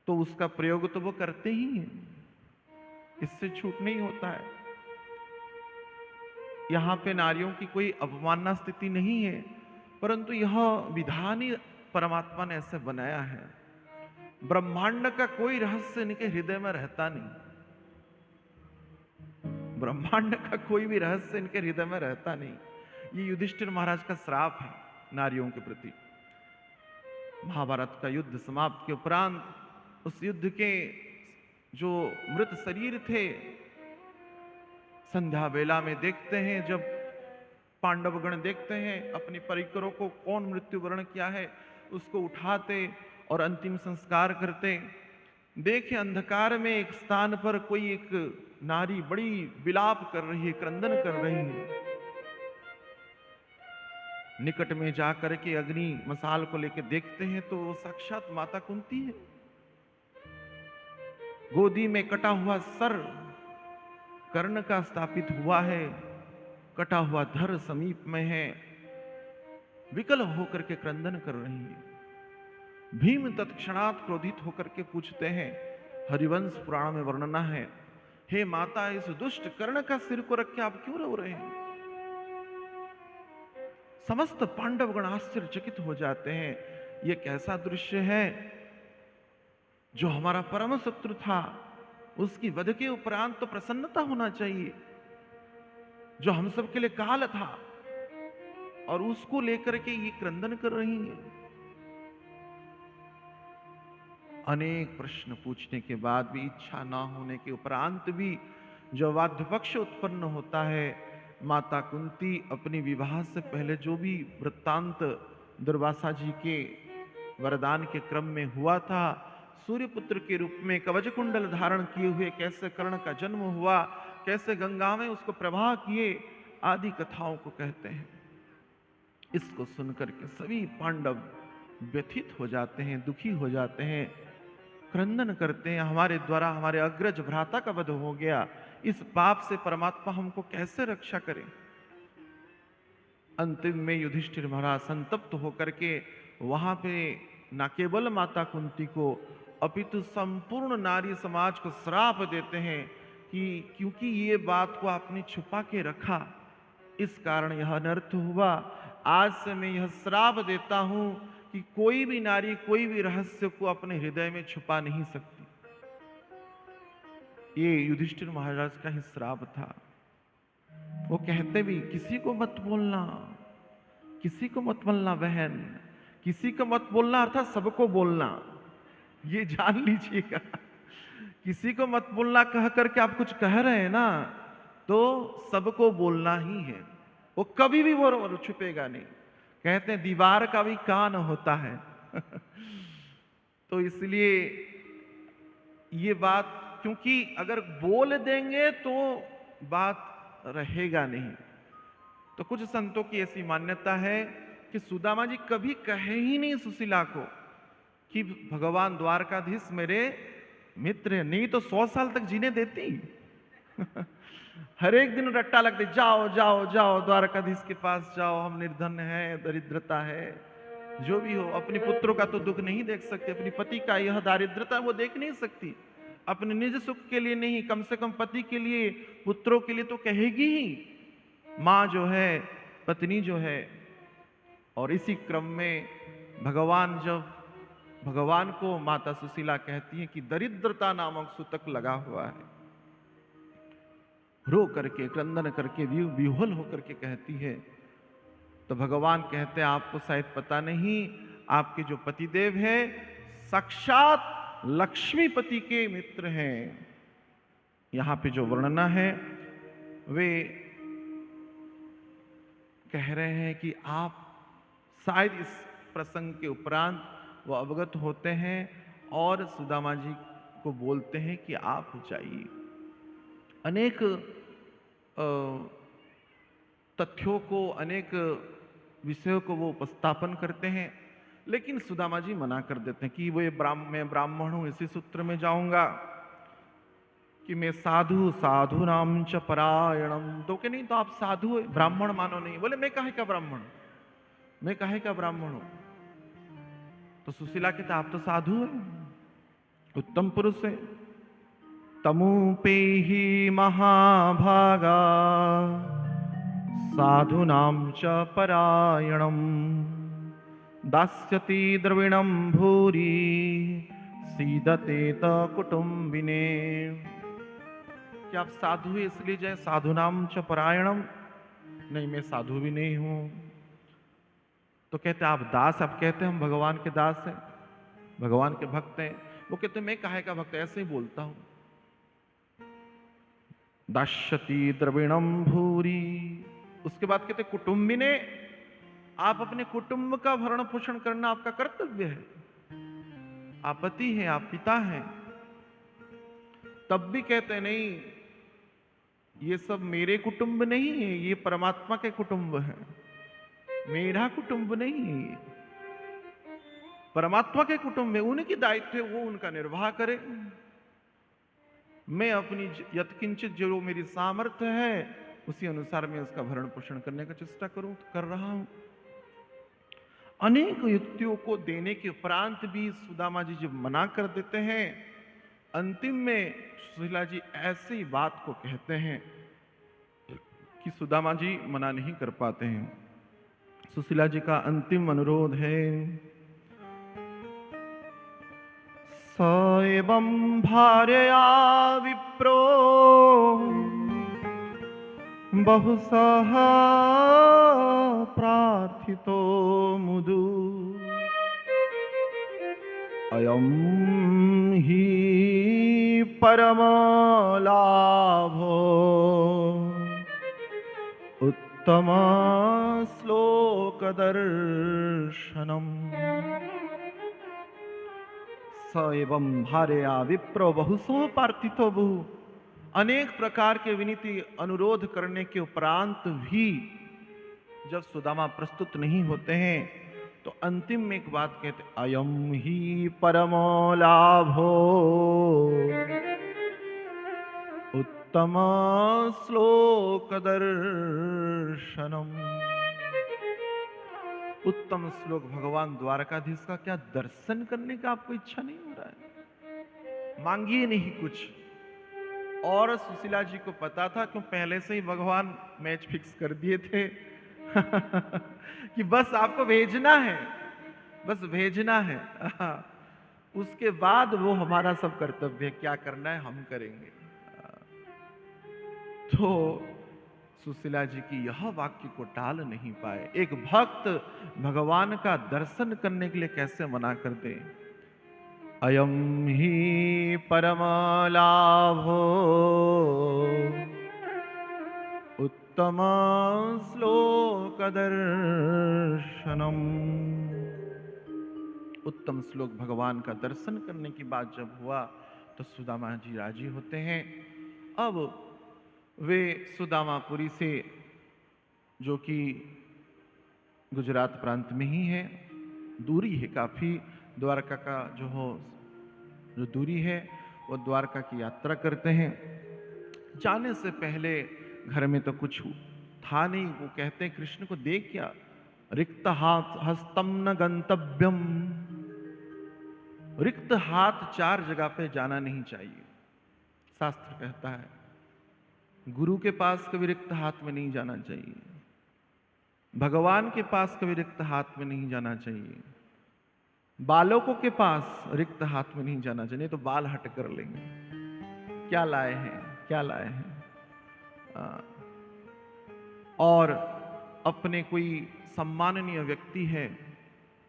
तो उसका प्रयोग तो वो करते ही हैं, इससे छूट नहीं होता है। यहाँ पे नारियों की कोई अवमानना स्थिति नहीं है, परंतु यह विधान ही परमात्मा ने ऐसे बनाया है। ब्रह्मांड का कोई रहस्य इनके हृदय में रहता नहीं, ब्रह्मांड का कोई भी रहस्य इनके हृदय में रहता नहीं। ये युधिष्ठिर महाराज का श्राप है नारियों के प्रति। महाभारत का युद्ध समाप्त के उपरांत उस युद्ध के जो मृत शरीर थे, संध्या बेला में देखते हैं, जब पांडवगण देखते हैं अपने परिकरों को, कौन मृत्यु वर्ण किया है, उसको उठाते और अंतिम संस्कार करते। देखे अंधकार में एक स्थान पर कोई एक नारी बड़ी विलाप कर रही है, क्रंदन कर रही है। निकट में जाकर के अग्नि मसाल को लेकर देखते हैं तो वो साक्षात माता कुंती है। गोदी में कटा हुआ सर कर्ण का स्थापित हुआ है, कटा हुआ धर समीप में है, विकल होकर के क्रंदन कर रही है। भीम तत्क्षणात क्रोधित होकर के पूछते हैं, हरिवंश पुराण में वर्णना है, हे माता इस दुष्ट कर्ण का सिर को रख के आप क्यों रो रहे हैं? समस्त पांडवगण आश्चर्यचकित हो जाते हैं। यह कैसा दृश्य है? जो हमारा परम शत्रु था उसकी वध के उपरांत तो प्रसन्नता होना चाहिए, जो हम सब के लिए काल था और उसको लेकर के ये क्रंदन कर रही है। अनेक प्रश्न पूछने के बाद भी, इच्छा ना होने के उपरांत भी जो वाद्य पक्ष उत्पन्न होता है, माता कुंती अपनी विवाह से पहले जो भी वृत्तांत दुर्वासा जी के वरदान के क्रम में हुआ था, सूर्यपुत्र के रूप में कवच कुंडल धारण किए हुए कैसे कर्ण का जन्म हुआ, कैसे गंगा में उसको प्रवाह किए, आदि कथाओं को कहते हैं। इसको सुनकर के सभी पांडव व्यथित हो जाते हैं, दुखी हो जाते हैं, क्रंदन करते हैं, हमारे द्वारा हमारे अग्रज भ्राता का वध हो गया, इस पाप से परमात्मा हमको कैसे रक्षा करे। अंतिम में युधिष्ठिर महाराज संतप्त होकर के वहां पे न केवल माता कुंती को अपितु संपूर्ण नारी समाज को श्राप देते हैं कि क्योंकि ये बात को आपने छुपा के रखा, इस कारण यह अनर्थ हुआ। आज से मैं यह श्राप देता हूं कि कोई भी नारी कोई भी रहस्य को अपने हृदय में छुपा नहीं सकती। ये युधिष्ठिर महाराज का ही श्राप था। वो कहते भी, किसी को मत बोलना, किसी को मत बोलना बहन, किसी को मत बोलना अर्थात सबको बोलना, ये जान लीजिएगा। किसी को मत बोलना कह करके आप कुछ कह रहे हैं ना, तो सबको बोलना ही है, वो कभी भी वो छुपेगा नहीं। कहते हैं दीवार का भी कान होता है। तो इसलिए ये बात, क्योंकि अगर बोल देंगे तो बात रहेगा नहीं। तो कुछ संतों की ऐसी मान्यता है कि सुदामा जी कभी कहे ही नहीं सुशीला को कि भगवान द्वारकाधीश मेरे मित्र है, नहीं तो 100 साल तक जीने देती। हर एक दिन रट्टा लगते, जाओ जाओ जाओ द्वारकाधीश के पास जाओ, हम निर्धन है, दरिद्रता है, जो भी हो, अपने पुत्रों का तो दुख नहीं देख सकते, अपने पति का यह दारिद्रता वो देख नहीं सकती, अपने निज सुख के लिए नहीं, कम से कम पति के लिए, पुत्रों के लिए तो कहेगी ही, माँ जो है, पत्नी जो है। और इसी क्रम में भगवान को माता सुशीला कहती है कि दरिद्रता नामक सूतक लगा हुआ है, रो करके क्रंदन करके विह्वल होकर के कहती है। तो भगवान कहते हैं आपको शायद पता नहीं, आपके जो पतिदेव है साक्षात लक्ष्मीपति के मित्र हैं। यहां पे जो वर्णना है वे कह रहे हैं कि आप शायद इस प्रसंग के उपरांत वो अवगत होते हैं और सुदामा जी को बोलते हैं कि आप जाइए। अनेक तथ्यों को, अनेक विषयों को वो उपस्थापन करते हैं, लेकिन सुदामा जी मना कर देते हैं कि मैं ब्राह्मण हूं, इसी सूत्र में जाऊंगा कि मैं साधु नाम च परायणम। तो कि नहीं, तो आप साधु ब्राह्मण मानो नहीं। बोले मैं काहे का ब्राह्मण, मैं काहे का ब्राह्मण हूं। तो सुशीला कहते आप तो साधु है, उत्तम पुरुष है। तमुपे ही महाभागा साधुनां च परायणम दास्यति द्रविणं भूरि सीदते त कुटुंबिने। कि आप साधु है इसलिए जाए साधुनां च परायणम? नहीं, मैं साधु भी नहीं हूं। तो कहते आप दास, आप कहते हम भगवान के दास हैं, भगवान के भक्त हैं। वो कहते मैं काहे का भक्त, ऐसे ही बोलता हूं। दास्यति द्रविणम भूरि, उसके बाद कहते कुटुंबिने, आप अपने कुटुंब का भरण पोषण करना आपका कर्तव्य है, आप पति हैं, आप पिता हैं। तब भी कहते नहीं, ये सब मेरे कुटुंब नहीं है, ये परमात्मा के कुटुंब है। मेरा कुटुंब नहीं है ये, परमात्मा के कुटुंब में उनकी दायित्व है, वो उनका निर्वाह करे। मैं अपनी यत्किंचित जो मेरी सामर्थ्य है उसी अनुसार मैं उसका भरण पोषण करने का चेष्टा कर रहा हूं। अनेक युक्तियों को देने के उपरांत भी सुदामा जी जब मना कर देते हैं, अंतिम में सुशीला जी ऐसी बात को कहते हैं कि सुदामा जी मना नहीं कर पाते हैं। सुशीला जी का अंतिम अनुरोध है, स एवं भार्यया विप्रो बहुसः प्रार्थितो मुदु अयं हि परमो लाभो उत्तम श्लोक दर्शनम। स एवं भार्या विप्रो बहुसो प्रार्थितो बहु, अनेक प्रकार के विनीति अनुरोध करने के उपरांत भी जब सुदामा प्रस्तुत नहीं होते हैं तो अंतिम में एक बात कहते, अयम ही परमो लाभो उत्तम श्लोक दर्शनम। उत्तम श्लोक भगवान द्वारकाधीश का क्या दर्शन करने का आपको इच्छा नहीं हो रहा है? मांगिए नहीं कुछ। और सुशीला जी को पता था, क्यों पहले से ही भगवान मैच फिक्स कर दिए थे कि बस आपको भेजना है, बस भेजना है उसके बाद वो हमारा सब कर्तव्य है, क्या करना है हम करेंगे। तो सुशीला जी की यह वाक्य को टाल नहीं पाए। एक भक्त भगवान का दर्शन करने के लिए कैसे मना कर दे। अयम ही परम लाभो उत्तम श्लोक दर्शनम। उत्तम श्लोक भगवान का दर्शन करने की बात जब हुआ तो सुदामा जी राजी होते हैं। अब वे सुदामापुरी से, जो कि गुजरात प्रांत में ही है, दूरी है काफी, द्वारका का जो दूरी है वो द्वारका की यात्रा करते हैं। जाने से पहले घर में तो कुछ था नहीं, वो कहते हैं कृष्ण को देख क्या, रिक्त हाथ हस्तम न गंतव्यम, रिक्त हाथ 4 जगह पे जाना नहीं चाहिए। शास्त्र कहता है गुरु के पास कभी रिक्त हाथ में नहीं जाना चाहिए, भगवान के पास कभी रिक्त हाथ में नहीं जाना चाहिए, बालकों के पास रिक्त हाथ में नहीं जाना चाहिए, तो बाल हट कर लेंगे। क्या लाए हैं, क्या लाए हैं। और अपने कोई सम्माननीय व्यक्ति है,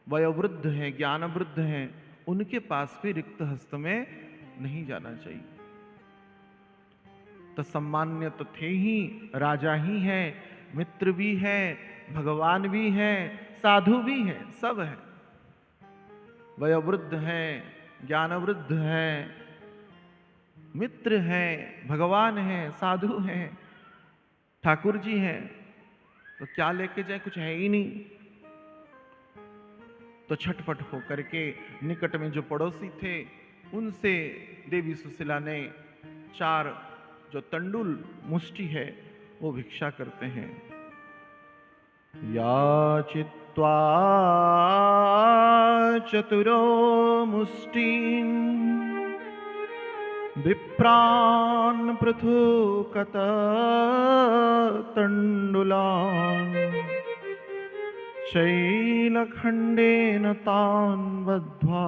वयोवृद्ध है, ज्ञानवृद्ध है, उनके पास भी रिक्त हस्त में नहीं जाना चाहिए। तो सम्मान्य तो थे ही, राजा ही है, मित्र भी है, भगवान भी है, साधु भी है, सब है। वयोवृद्ध है, ज्ञानवृद्ध है, मित्र है, भगवान है, साधु है, ठाकुर जी हैं, तो क्या लेके जाए, कुछ है ही नहीं। तो छटपट होकर के निकट में जो पड़ोसी थे उनसे देवी सुशीला ने 4 जो तंडुल मुष्टि है वो भिक्षा करते हैं। याचित्वा चतुरो मुष्टिं विप्रान् पृथुकत तण्डुलान् शैलखण्डेन तान् बद्ध्वा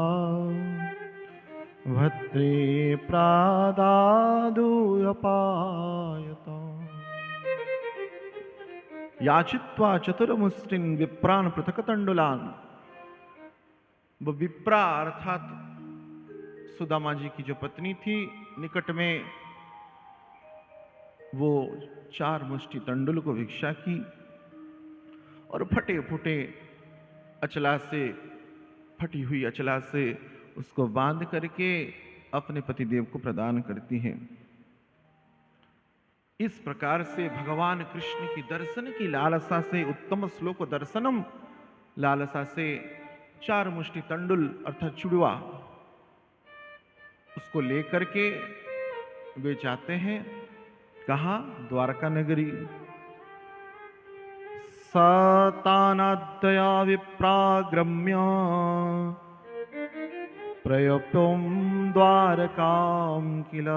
भद्रे प्रादादूयपायता। याचित्वा चतुर्मुष्टिं विप्रान् पृथक तंडुलान्। वो विप्रा अर्थात सुदामा जी की जो पत्नी थी, निकट में वो 4 मुष्टि तंडुल को भिक्षा की और फटे फुटे अचला से, फटी हुई अचला से उसको बांध करके अपने पतिदेव को प्रदान करती हैं। इस प्रकार से भगवान कृष्ण की दर्शन की लालसा से, उत्तम श्लोक दर्शनम लालसा से 4 मुष्टि तंडुल अर्थात चुड़वा उसको लेकर के वे जाते हैं कहा, द्वारका नगरी। सतानादया विप्राग्रम्य प्रयप्योम द्वारकाम किल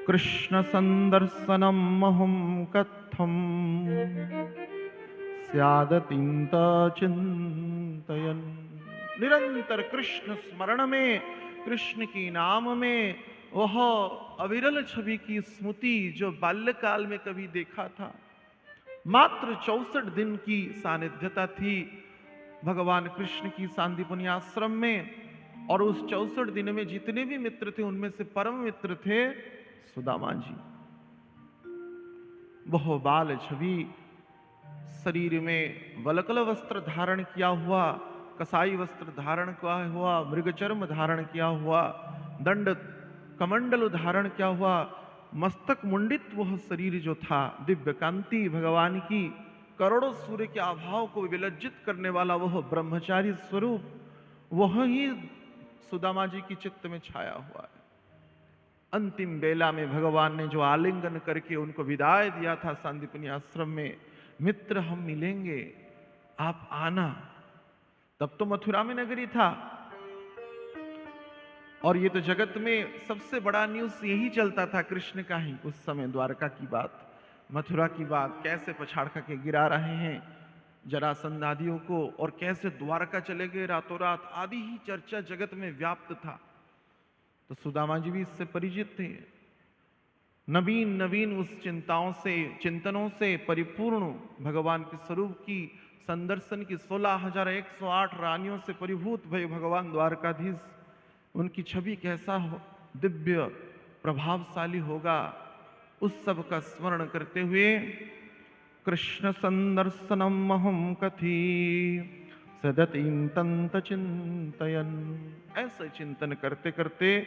कृष्ण संदर्शनम महम कथम स्यादतींत चिंतयन। निरंतर कृष्ण स्मरण में, कृष्ण की नाम में वह अविरल छवि की स्मृति जो बाल्यकाल में कभी देखा था, मात्र 64 दिन की सानिध्यता थी भगवान कृष्ण की सांदीपनि आश्रम में। और उस 64 दिन में जितने भी मित्र थे उनमें से परम मित्र थे सुदामा जी। वह बाल छवि, शरीर में वलकल वस्त्र धारण किया हुआ, कसाई वस्त्र धारण किया हुआ, मृगचर्म धारण किया हुआ, दंड कमंडल धारण किया हुआ, मस्तक मुंडित वह शरीर जो था, दिव्य कांति भगवान की, करोड़ों सूर्य के अभाव को विलज्जित करने वाला वह ब्रह्मचारी स्वरूप, वह ही सुदामा जी की चित्त में छाया हुआ है। अंतिम बेला में भगवान ने जो आलिंगन करके उनको विदाई दिया था सांदीपनि आश्रम में, मित्र हम मिलेंगे, आप आना। तब तो मथुरा में नगरी था और ये तो जगत में सबसे बड़ा न्यूज यही चलता था कृष्ण का ही उस समय। द्वारका की बात, मथुरा की बात, कैसे पछाड़ के गिरा रहे हैं जरासंध आदियों को, और कैसे द्वारका चले गए रातों रात, आदि ही चर्चा जगत में व्याप्त था। तो सुदामा जी भी इससे परिचित थे। नवीन नवीन उस चिंताओं से, चिंतनों से परिपूर्ण भगवान के स्वरूप की संदर्शन की 16,108 रानियों से परिभूत भय भगवान द्वारकाधीश, उनकी छवि कैसा हो, दिव्य प्रभावशाली होगा, उस सब का स्मरण करते हुए कृष्ण संदर्शनम अहम कथी सदतीं तंत चिंतयन, ऐसे चिंतन करते करते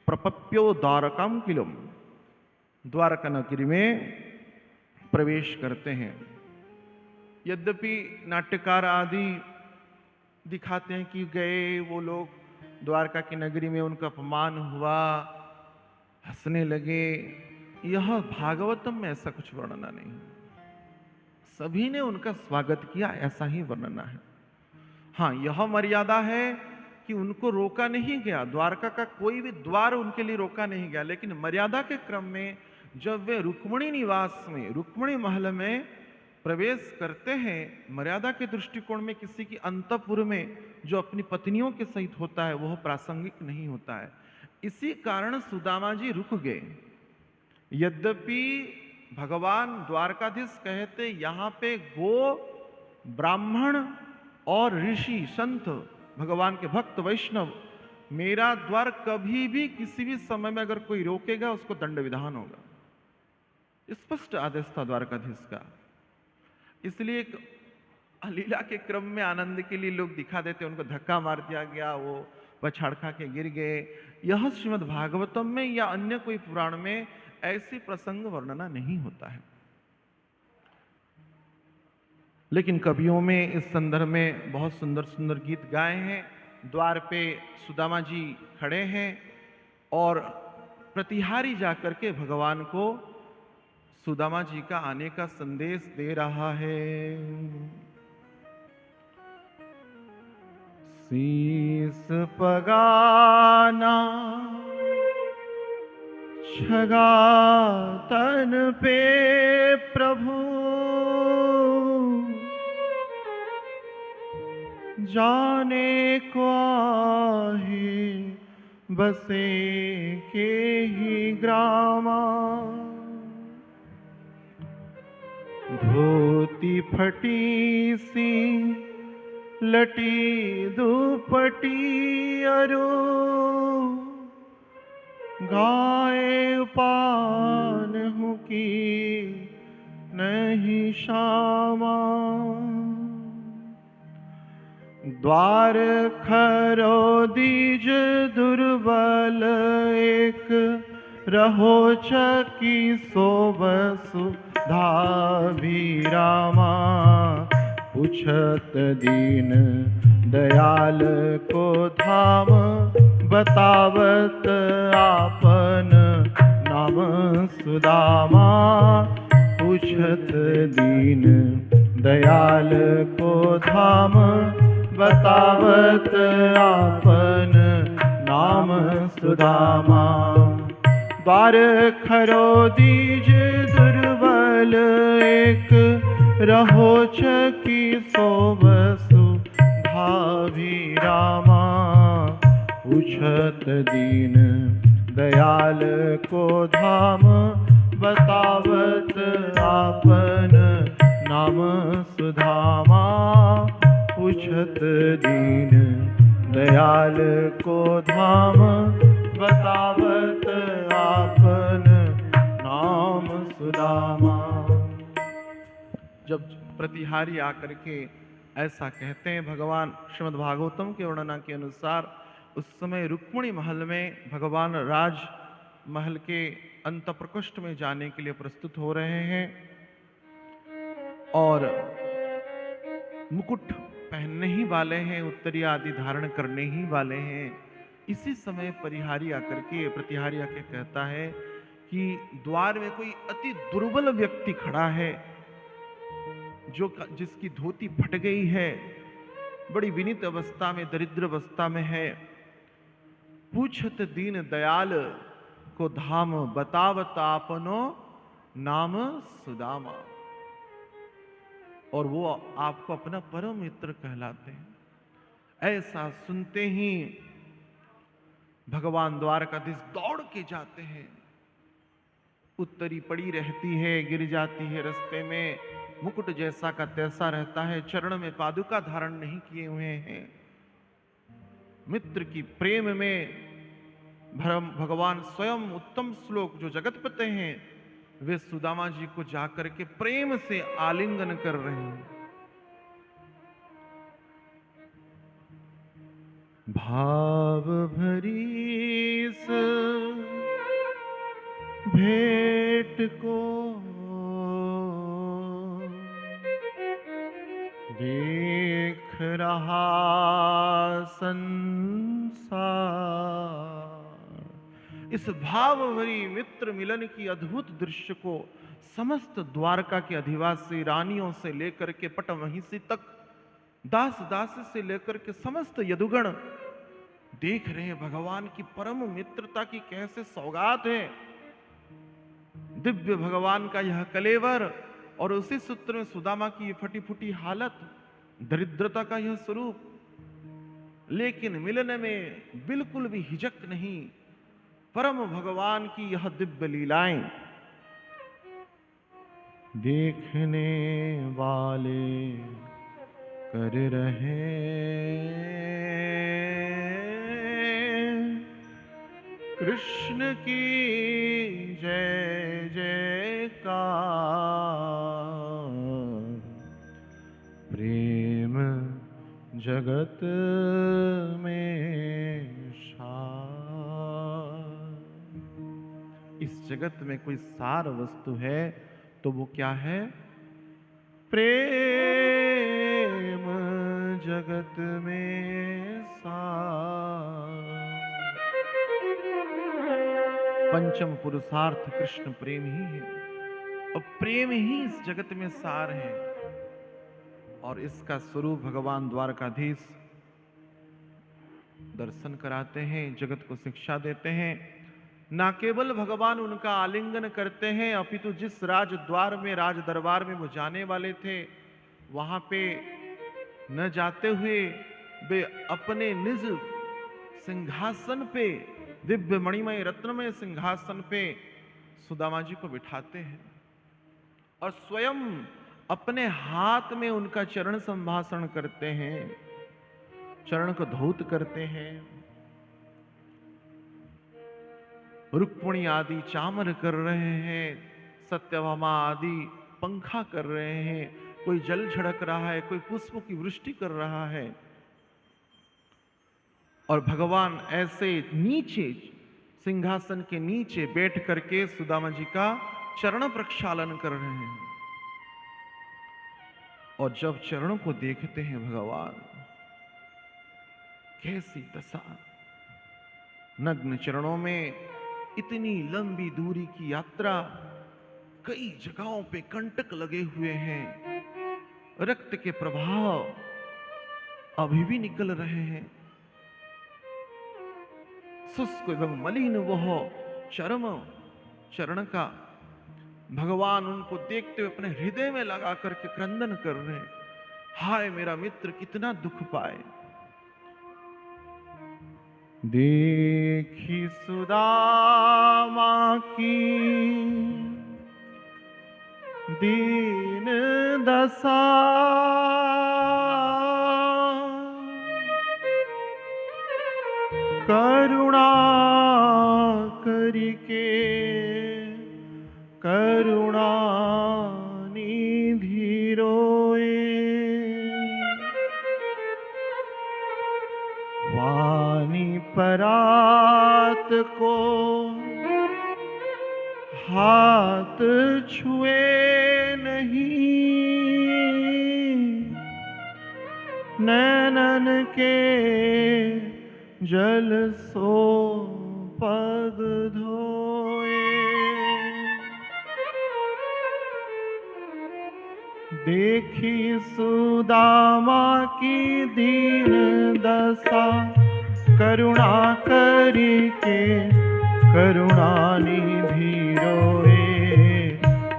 प्रपप्यो द्वारकाम किलम, द्वारका नगरी में प्रवेश करते हैं। यद्यपि नाट्यकार आदि दिखाते हैं कि गए वो लोग द्वारका की नगरी में, उनका अपमान हुआ, हंसने लगे, यह भागवतम में ऐसा कुछ वर्णना नहीं। सभी ने उनका स्वागत किया, ऐसा ही वर्णना है। हाँ, यह मर्यादा है कि उनको रोका नहीं गया, द्वारका का कोई भी द्वार उनके लिए रोका नहीं गया, लेकिन मर्यादा के क्रम में जब वे रुक्मिणी निवास में, रुक्मिणी महल में प्रवेश करते हैं, मर्यादा के दृष्टिकोण में किसी की अंतपुर में जो अपनी पत्नियों के सहित होता है वह प्रासंगिक नहीं होता है। इसी कारण सुदामा जी रुक गए। यद्यपि भगवान द्वारकाधीश कहते यहाँ पे गो, ब्राह्मण और ऋषि संत, भगवान के भक्त वैष्णव, मेरा द्वार कभी भी किसी भी समय में अगर कोई रोकेगा उसको दंड विधान होगा, स्पष्ट आदेश था द्वारकाधीश का। इसलिए लीला के क्रम में आनंद के लिए लोग दिखा देते, उनको धक्का मार दिया गया, वो पछाड़ खा के गिर गए। यह श्रीमद् भागवतम में या अन्य कोई पुराण में ऐसी प्रसंग वर्णना नहीं होता है। लेकिन कवियों में इस संदर्भ में बहुत सुंदर सुंदर गीत गाए हैं। द्वार पे सुदामा जी खड़े हैं और प्रतिहारी जाकर के भगवान को सुदामा जी का आने का संदेश दे रहा है। शीस पगाना छगा तन पे प्रभु, जाने को आहे बसे के ही ग्रामा, धोती फटी सी लटी दुपटी अरु, गाय पान हूँ की नहीं श्यामा, द्वार खरो दीज दुर्बल एक रहोचकी सोबसुधा विरामा पूछत दीन दयाल को धाम बतावत आपन नाम सुदामा पूछत दीन दयाल को धाम बतावत आपन नाम सुदामा द्वार खरो दीज दुर्बल एक रहोचकी सोबसुधा विरामा पूछत दीन दयाल को धाम बतावत आपन नाम सुधामा पूछत दीन दयाल को धाम बतावत आपन नाम सुदामा। जब प्रतिहारी आकर के ऐसा कहते हैं भगवान, श्रीमद् भागवतम के वर्णना के अनुसार उस समय रुक्मिणी महल में भगवान राज महल के अंत प्रकोष्ठ में जाने के लिए प्रस्तुत हो रहे हैं और मुकुट पहनने ही वाले हैं, उत्तरी आदि धारण करने ही वाले हैं। इसी समय प्रतिहारी आके कहता है कि द्वार में कोई अति दुर्बल व्यक्ति खड़ा है जिसकी धोती फट गई है, बड़ी विनीत अवस्था में, दरिद्र अवस्था में है। पूछत दीन दयाल को धाम बतावत आपनो नाम सुदामा, और वो आपको अपना परम मित्र कहलाते हैं। ऐसा सुनते ही भगवान द्वारकाधीश दौड़ के जाते हैं। उत्तरी पड़ी रहती है, गिर जाती है रास्ते में, मुकुट जैसा का तैसा रहता है, चरण में पादुका धारण नहीं किए हुए हैं। मित्र की प्रेम में भगवान स्वयं उत्तम श्लोक जो जगतपते हैं वे सुदामा जी को जाकर के प्रेम से आलिंगन कर रहे हैं। भाव भरी इस भेंट को देख रहा संसार। इस भाव भरी मित्र मिलन की अद्भुत दृश्य को समस्त द्वारका के अधिवासी रानियों से लेकर के पट महिषी तक, दास दासी से लेकर के समस्त यदुगण देख रहे हैं भगवान की परम मित्रता की कैसे सौगात है। दिव्य भगवान का यह कलेवर और उसी सूत्र में सुदामा की ये फटी फूटी हालत, दरिद्रता का यह स्वरूप, लेकिन मिलन में बिल्कुल भी हिचक नहीं। परम भगवान की यह दिव्य लीलाएं देखने वाले कर रहे कृष्ण की जय जयकार। प्रेम जगत में सार। इस जगत में कोई सार वस्तु है तो वो क्या है? प्रेम जगत में सार। पंचम पुरुषार्थ कृष्ण प्रेम ही है और प्रेम ही इस जगत में सार है। और इसका स्वरूप भगवान द्वारकाधीश दर्शन कराते हैं, जगत को शिक्षा देते हैं। ना केवल भगवान उनका आलिंगन करते हैं, अपितु जिस राजद्वार में, राज दरबार में वो जाने वाले थे, वहां पे न जाते हुए वे अपने निज सिंहासन पे, दिव्य मणिमय रत्नमय सिंहासन पे सुदामा जी को बिठाते हैं और स्वयं अपने हाथ में उनका चरण संभाषण करते हैं, चरण को धौत करते हैं। रुक्मिणी आदि चामर कर रहे हैं, सत्यभामा आदि पंखा कर रहे हैं, कोई जल छिड़क रहा है, कोई पुष्पों की वृष्टि कर रहा है। और भगवान ऐसे नीचे सिंहासन के नीचे बैठ करके सुदामा जी का चरण प्रक्षालन कर रहे हैं। और जब चरणों को देखते हैं भगवान, कैसी दशा, नग्न चरणों में इतनी लंबी दूरी की यात्रा, कई जगहों पे कंटक लगे हुए हैं, रक्त के प्रभाव अभी भी निकल रहे हैं, शुष्क एवं मलिन वह चरण का भगवान उनको देखते हुए अपने हृदय में लगा करके क्रंदन कर रहे हैं। हाय मेरा मित्र कितना दुख पाए। देखी सुदामा की दीन दशा, करुणा करके करुणा निधि रोए, वाणी परात को हाथ छुए नहीं, नैनन के जल सो पग धोए। देखी सुदामा की दीन दशा, करुणा करके करुणा निधि रोए,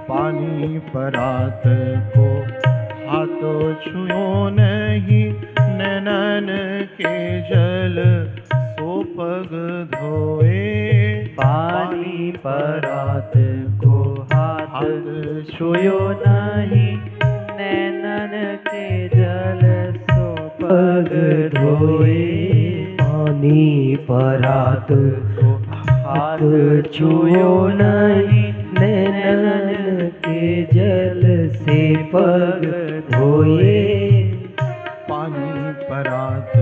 पानी परात को हाथों छुओ नहीं, नैनन के जल सो पग धोए। पानी परात को हाथ छुयो नहीं, नैनन के जल सो पग धोए। पानी परात को हाथ छुयो नहीं, नैनन के जल से पग धोए। पानी परात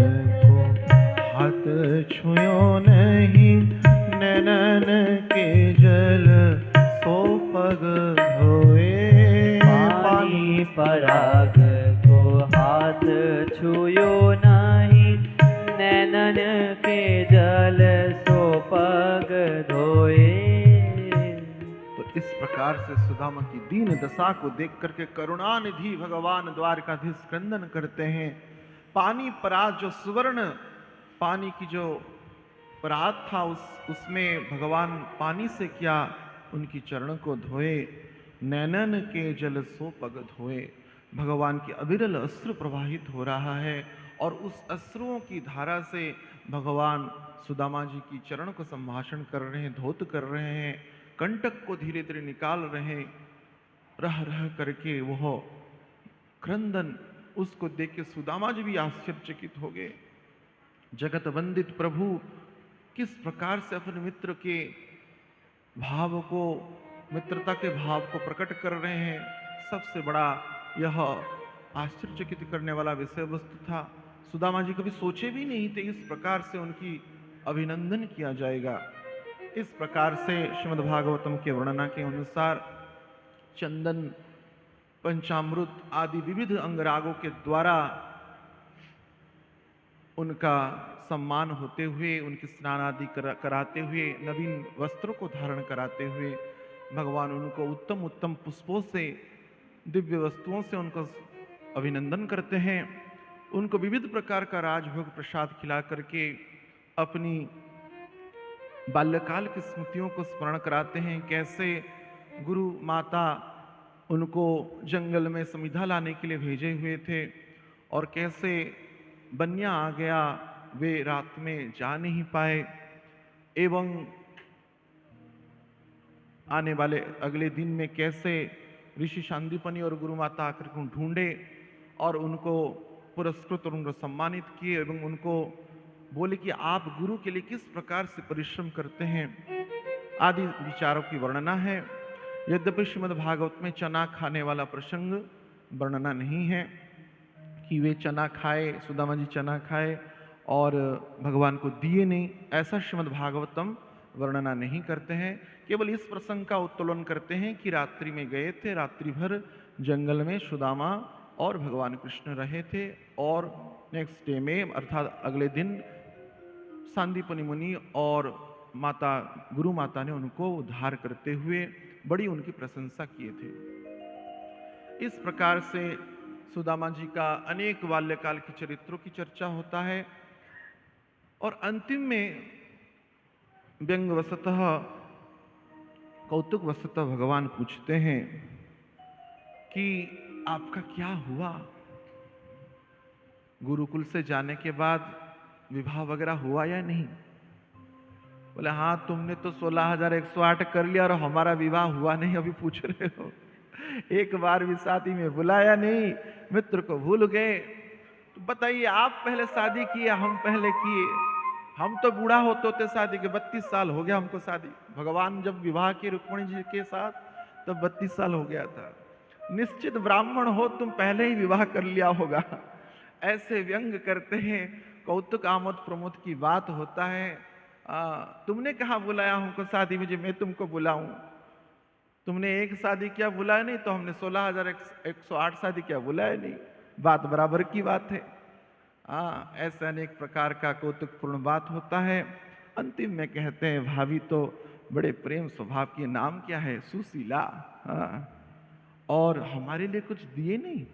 को हाथ छुयो नहीं, नैनन के जल सो पग धोए। पानी पराग को हाथ छुयो नहीं, नैनन के जल सो पग धोए। तो इस प्रकार से सुदामा की दीन दशा को देख करके करुणानिधि भगवान द्वारकाधीश क्रंदन करते हैं। पानी परात जो सुवर्ण पानी की जो परात था, उसमें भगवान पानी से क्या उनकी चरण को धोए, नैनन के जल सो पग धोए। भगवान की अविरल अश्रु प्रवाहित हो रहा है और उस अश्रुओं की धारा से भगवान सुदामा जी की चरण को संभाषण कर रहे हैं, धौत कर रहे हैं, कंटक को धीरे धीरे निकाल रहे हैं। रह रह करके वह क्रंदन, उसको देख के सुदामा जी भी आश्चर्यचकित हो गए। जगत वंदित प्रभु किस प्रकार से अपने मित्र के भाव को, मित्रता के भाव को प्रकट कर रहे हैं। सबसे बड़ा यह आश्चर्यचकित करने वाला विषय वस्तु था। सुदामा जी कभी सोचे भी नहीं थे इस प्रकार से उनकी अभिनंदन किया जाएगा। इस प्रकार से श्रीमद् भागवतम के वर्णना के अनुसार चंदन, पंचामृत आदि विविध अंगरागों के द्वारा उनका सम्मान होते हुए, उनकी स्नान आदि कराते हुए, नवीन वस्त्रों को धारण कराते हुए भगवान उनको उत्तम उत्तम पुष्पों से, दिव्य वस्तुओं से उनको अभिनंदन करते हैं। उनको विविध प्रकार का राजभोग प्रसाद खिला करके अपनी बाल्यकाल की स्मृतियों को स्मरण कराते हैं। कैसे गुरु माता उनको जंगल में समिधा लाने के लिए भेजे हुए थे और कैसे बन्या आ गया, वे रात में जा नहीं पाए, एवं आने वाले अगले दिन में कैसे ऋषि शांतिपनि और गुरु माता आकर उनको ढूंढे और उनको पुरस्कृत और उनको सम्मानित किए एवं उनको बोले कि आप गुरु के लिए किस प्रकार से परिश्रम करते हैं आदि विचारों की वर्णना है। यद्यपि श्रीमद् भागवत में चना खाने वाला प्रसंग वर्णना नहीं है कि वे चना खाए, सुदामा जी चना खाए और भगवान को दिए नहीं, ऐसा श्रीमद् भागवतम वर्णना नहीं करते हैं, केवल इस प्रसंग का उत्तोलन करते हैं कि रात्रि में गए थे, रात्रि भर जंगल में सुदामा और भगवान कृष्ण रहे थे, और नेक्स्ट डे में अर्थात अगले दिन सांदीपनि मुनि और माता गुरु माता ने उनको उद्धार करते हुए बड़ी उनकी प्रशंसा किए थे। इस प्रकार से सुदामा जी का अनेक बाल्यकाल के चरित्रों की चर्चा होता है, और अंतिम में व्यंग वसतः कौतुक वसतः भगवान पूछते हैं कि आपका क्या हुआ, गुरुकुल से जाने के बाद विवाह वगैरह हुआ या नहीं। बोले हाँ, तुमने तो 16,108 कर लिया और हमारा विवाह हुआ नहीं, अभी पूछ रहे हो। एक बार भी शादी में बुलाया नहीं, मित्र को भूल गए। तो बताइए, आप पहले शादी किए, हम पहले किए। हम तो बूढ़ा होते होते शादी के 32 साल हो गया हमको शादी। भगवान जब विवाह के रुक्मिणी जी के साथ तब 32 साल हो गया था। निश्चित ब्राह्मण हो तुम, पहले ही विवाह कर लिया होगा। ऐसे व्यंग करते हैं, कौतुक आमोद प्रमोद की बात होता है। तुमने कहाँ बुलाया हमको शादी में, जो मैं तुमको बुलाऊं। तुमने एक शादी किया बुलाया नहीं, तो हमने 16,108 शादी किया बुलाया नहीं। बात बराबर की बात है। ऐसे अनेक प्रकार का कौतुकपूर्ण बात होता है। अंतिम में कहते हैं भाभी तो बड़े प्रेम स्वभाव की, नाम क्या है, सुशीला। और हमारे लिए कुछ दिए नहीं,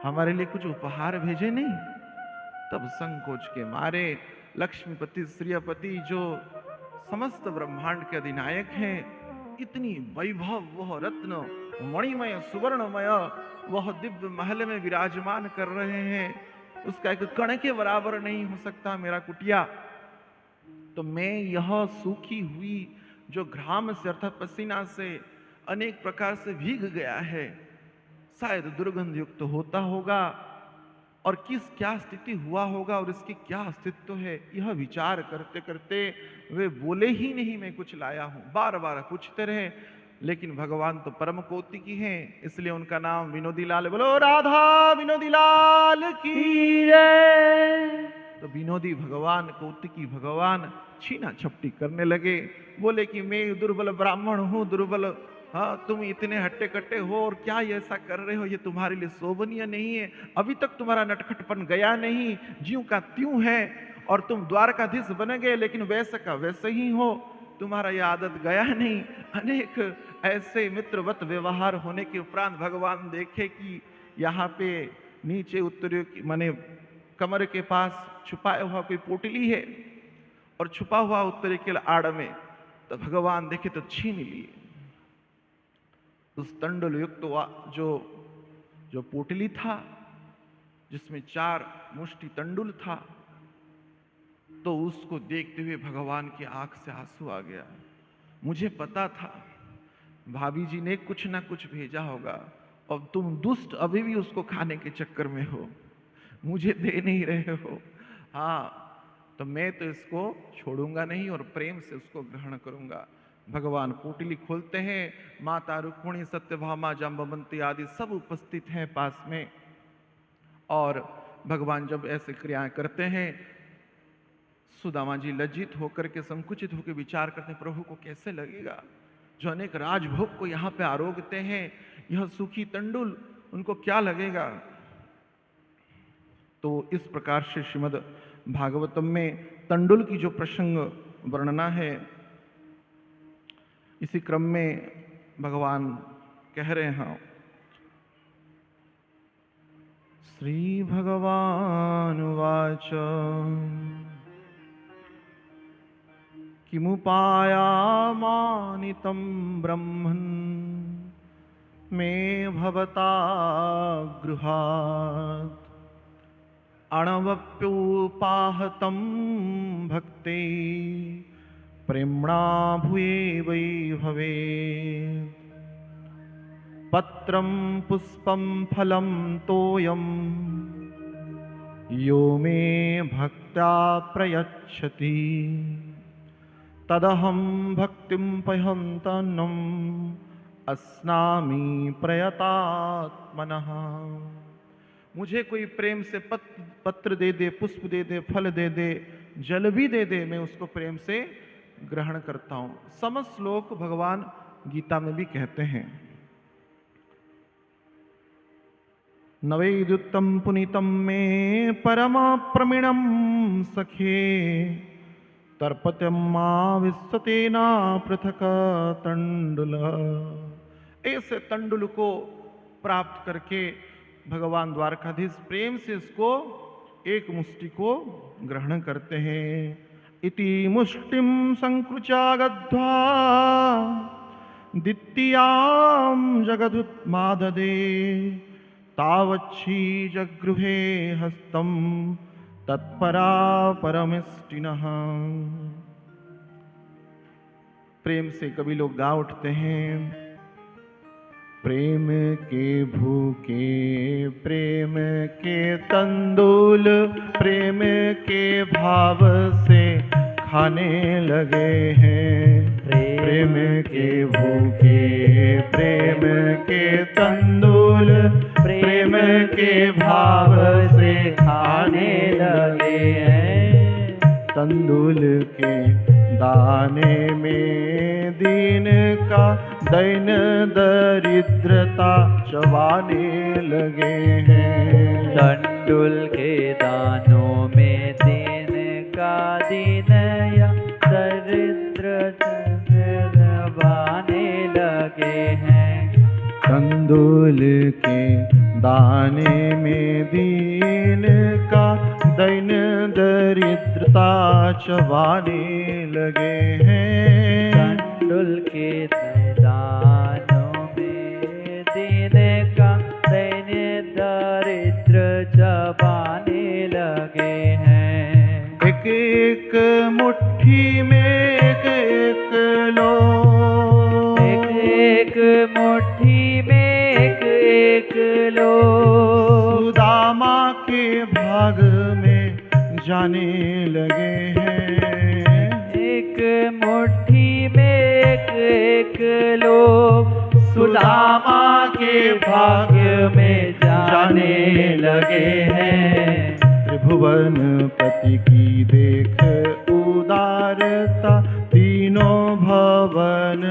हमारे लिए कुछ उपहार भेजे नहीं। तब संकोच के मारे लक्ष्मीपति श्रीयपति जो समस्त ब्रह्मांड के अधिनायक हैं, इतनी वैभव वह रत्न मणिमय सुवर्णमय वह दिव्य महल में विराजमान कर रहे हैं, उसका एक कण के बराबर नहीं हो सकता मेरा कुटिया। तो मैं यह सूखी हुई जो घाम से अर्थात पसीना से अनेक प्रकार से भीग गया है, शायद दुर्गंध युक्त होता होगा, और किस क्या स्थिति हुआ होगा और इसकी क्या अस्तित्व है, यह विचार करते करते वे बोले ही नहीं मैं कुछ लाया हूं। बार बार पूछते रहे, लेकिन भगवान तो परम कौतिकी हैं, इसलिए उनका नाम विनोदी लाल। बोलो राधा विनोदी लाल की जय। तो विनोदी भगवान, कौतिकी भगवान छीना छपटी करने लगे। बोले कि मैं दुर्बल ब्राह्मण हूँ, दुर्बल। हाँ, तुम इतने हट्टे कट्टे हो और क्या ये ऐसा कर रहे हो, ये तुम्हारे लिए शोभनीय नहीं है। अभी तक तुम्हारा नटखटपन गया नहीं, ज्यों का त्यों है, और तुम द्वारकाधीश बन गए लेकिन वैसे का वैसे ही हो, तुम्हारा यह आदत गया नहीं। अनेक ऐसे मित्रवत व्यवहार होने के उपरांत भगवान देखे कि यहाँ पे नीचे उत्तरी माने कमर के पास छुपाया हुआ कोई पोटली है और छुपा हुआ उत्तरी के आड़ में, तो भगवान देखे तो छीन लिए उस तंडुल युक्त जो पोटली था, जिसमें 4 मुष्टि तंडुल था। तो उसको देखते हुए भगवान की आंख से आंसू आ गया। मुझे पता था भाभी जी ने कुछ ना कुछ भेजा होगा, और तुम दुष्ट अभी भी उसको खाने के चक्कर में हो, मुझे दे नहीं रहे हो। हाँ, तो मैं तो इसको छोड़ूंगा नहीं और प्रेम से उसको ग्रहण करूंगा। भगवान पोटली खोलते हैं, माता रुक्मिणी, सत्यभामा, जाम्बवंती आदि सब उपस्थित हैं पास में। और भगवान जब ऐसे क्रियाएं करते हैं, सुदामा जी लज्जित होकर के, संकुचित होकर विचार करते हैं, प्रभु को कैसे लगेगा जो अनेक राजभोग को यहाँ पे आरोगते हैं, यह सूखी तंडुल उनको क्या लगेगा। तो इस प्रकार से श्रीमद् भागवतम में तंडुल की जो प्रसंग वर्णना है, इसी क्रम में भगवान कह रहे हैं, श्री भगवान वाच किमुपायामानितं ब्रह्मन् मे भवता गृहात् अणवप्योपाहतं भक्ते प्रेम्णा भूये वै भवेत्। पत्रं पुष्पं फलं तोयं यो मे भक्त्या प्रयच्छति तदहं भक्तिं पयन्तनम् अस्नामि प्रयतात्मनः। मुझे कोई प्रेम से पत्र दे दे, पुष्प दे दे, फल दे दे, जल भी दे दे, मैं उसको प्रेम से ग्रहण करता हूं। समस्त श्लोक भगवान गीता में भी कहते हैं। नवैदुत्तम पुनीतम में परम प्रमीणम सखे तर्पत्यमा विश्वतेना पृथक तंडुल। ऐसे तंडुल को प्राप्त करके भगवान द्वारकाधीश प्रेम से इसको एक मुष्टि को ग्रहण करते हैं। इति मुष्टिम संकृचागध्वा द्वितीयां जगदुत्माददे तावच्छी जगृहे हस्तम तत्परा परमिष्टिनः। प्रेम से कभी लोग गा उठते हैं, प्रेम के भूखे प्रेम के तंदूल प्रेम के भाव से खाने लगे हैं। प्रेम के भूखे प्रेम के तंदूल प्रेम के भाव से खाने लगे हैं। तंदूल के दाने में दीन का दैन दरिद्रता चबाने लगे हैं। तंडुल के दानों में दीन का दीन या दरिद्र चबाने लगे हैं। तंदूल के दाने में दीन का दैन दरिद्रता चबाने लगे हैं। तंडुल के दानों में दीन का दैन दरिद्र चबाने लगे हैं। एक एक मुट्ठी में एक एक लो, एक एक मुट्ठी में एक एक लो, सुदामा के भाग में जाने लगे हैं। एक मुट्ठी में एक एक लोग सुदामा के भाग्य में जाने लगे हैं। त्रिभुवन पति की देख उदारता तीनों भवन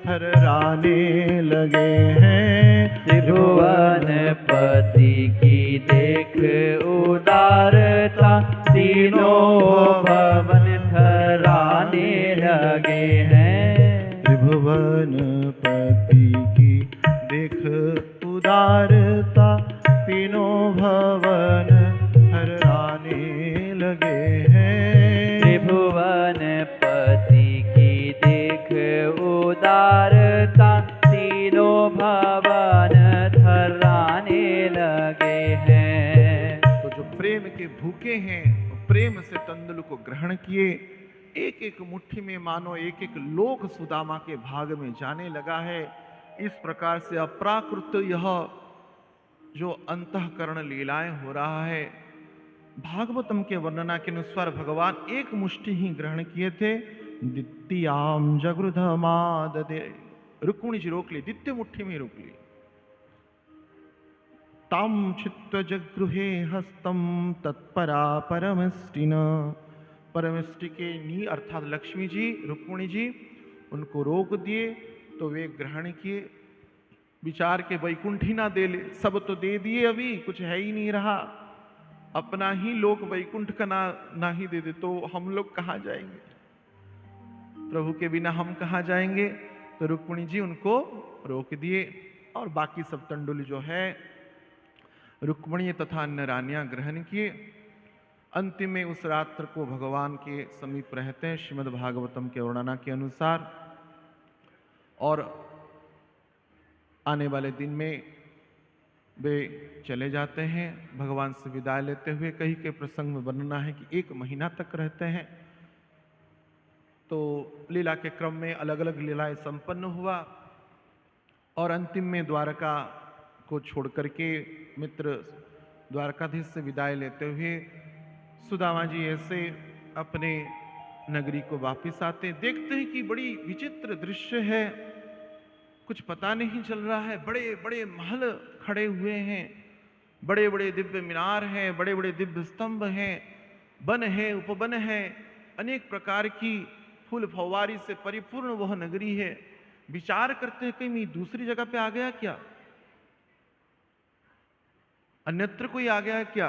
हर्राने लगे हैं। त्रिभुवन पति की देख उदारता तीनों भवन ठहराने लगे हैं। त्रिभुवन पति की देख उदारता तीनों भवन हर्राने लगे हैं। त्रिभुवन पति की देख उदारता तीनों भवन ठहराने लगे हैं। तो जो प्रेम के भूखे हैं प्रेम से तंदुल को ग्रहण किए, एक एक मुट्ठी में मानो एक एक लोक सुदामा के भाग में जाने लगा है। इस प्रकार से अप्राकृत यह जो अंतःकरण लीलाएं हो रहा है, भागवतम के वर्णना के अनुसार भगवान एक मुष्टि ही ग्रहण किए थे। द्वितीयाम जगृधमाददे, रुक्मिणी जी रोक ली, द्वितीय मुट्ठी में रोक ली। ताम चित्त जगृहे हस्तम तत्परा परमिष्टिन, परमिष्टि के नी अर्थात लक्ष्मी जी रुक्मिणी जी उनको रोक दिए तो वे ग्रहण किए। विचार के वैकुंठ ही ना दे ले, सब तो दे दिए, अभी कुछ है ही नहीं रहा। अपना ही लोक वैकुंठ का ना ही दे दे तो हम लोग कहाँ जाएंगे? प्रभु के बिना हम कहाँ जाएंगे? तो रुक्मिणी जी उनको रोक दिए और बाकी सब तंडुल जो है रुक्मिणी तथा अन्य रानियां ग्रहण किए। अंतिम में उस रात्र को भगवान के समीप रहते हैं श्रीमद् भागवतम के वर्णना के अनुसार, और आने वाले दिन में वे चले जाते हैं भगवान से विदाई लेते हुए। कहीं के प्रसंग में वर्णना है कि 1 महीना तक रहते हैं। तो लीला के क्रम में अलग अलग लीलाएं संपन्न हुआ और अंतिम में द्वारका को छोड़ करके मित्र द्वारकाधीश से विदाई लेते हुए सुदामा जी ऐसे अपने नगरी को वापस आते, देखते हैं कि बड़ी विचित्र दृश्य है, कुछ पता नहीं चल रहा है। बड़े बड़े महल खड़े हुए हैं, बड़े बड़े दिव्य मीनार हैं, बड़े बड़े दिव्य स्तंभ हैं, वन है, उपवन है, अनेक प्रकार की फूल फव्वारी से परिपूर्ण वह नगरी है। विचार करते हैं कहीं मैं दूसरी जगह पे आ गया क्या, अन्यत्र कोई आ गया है क्या।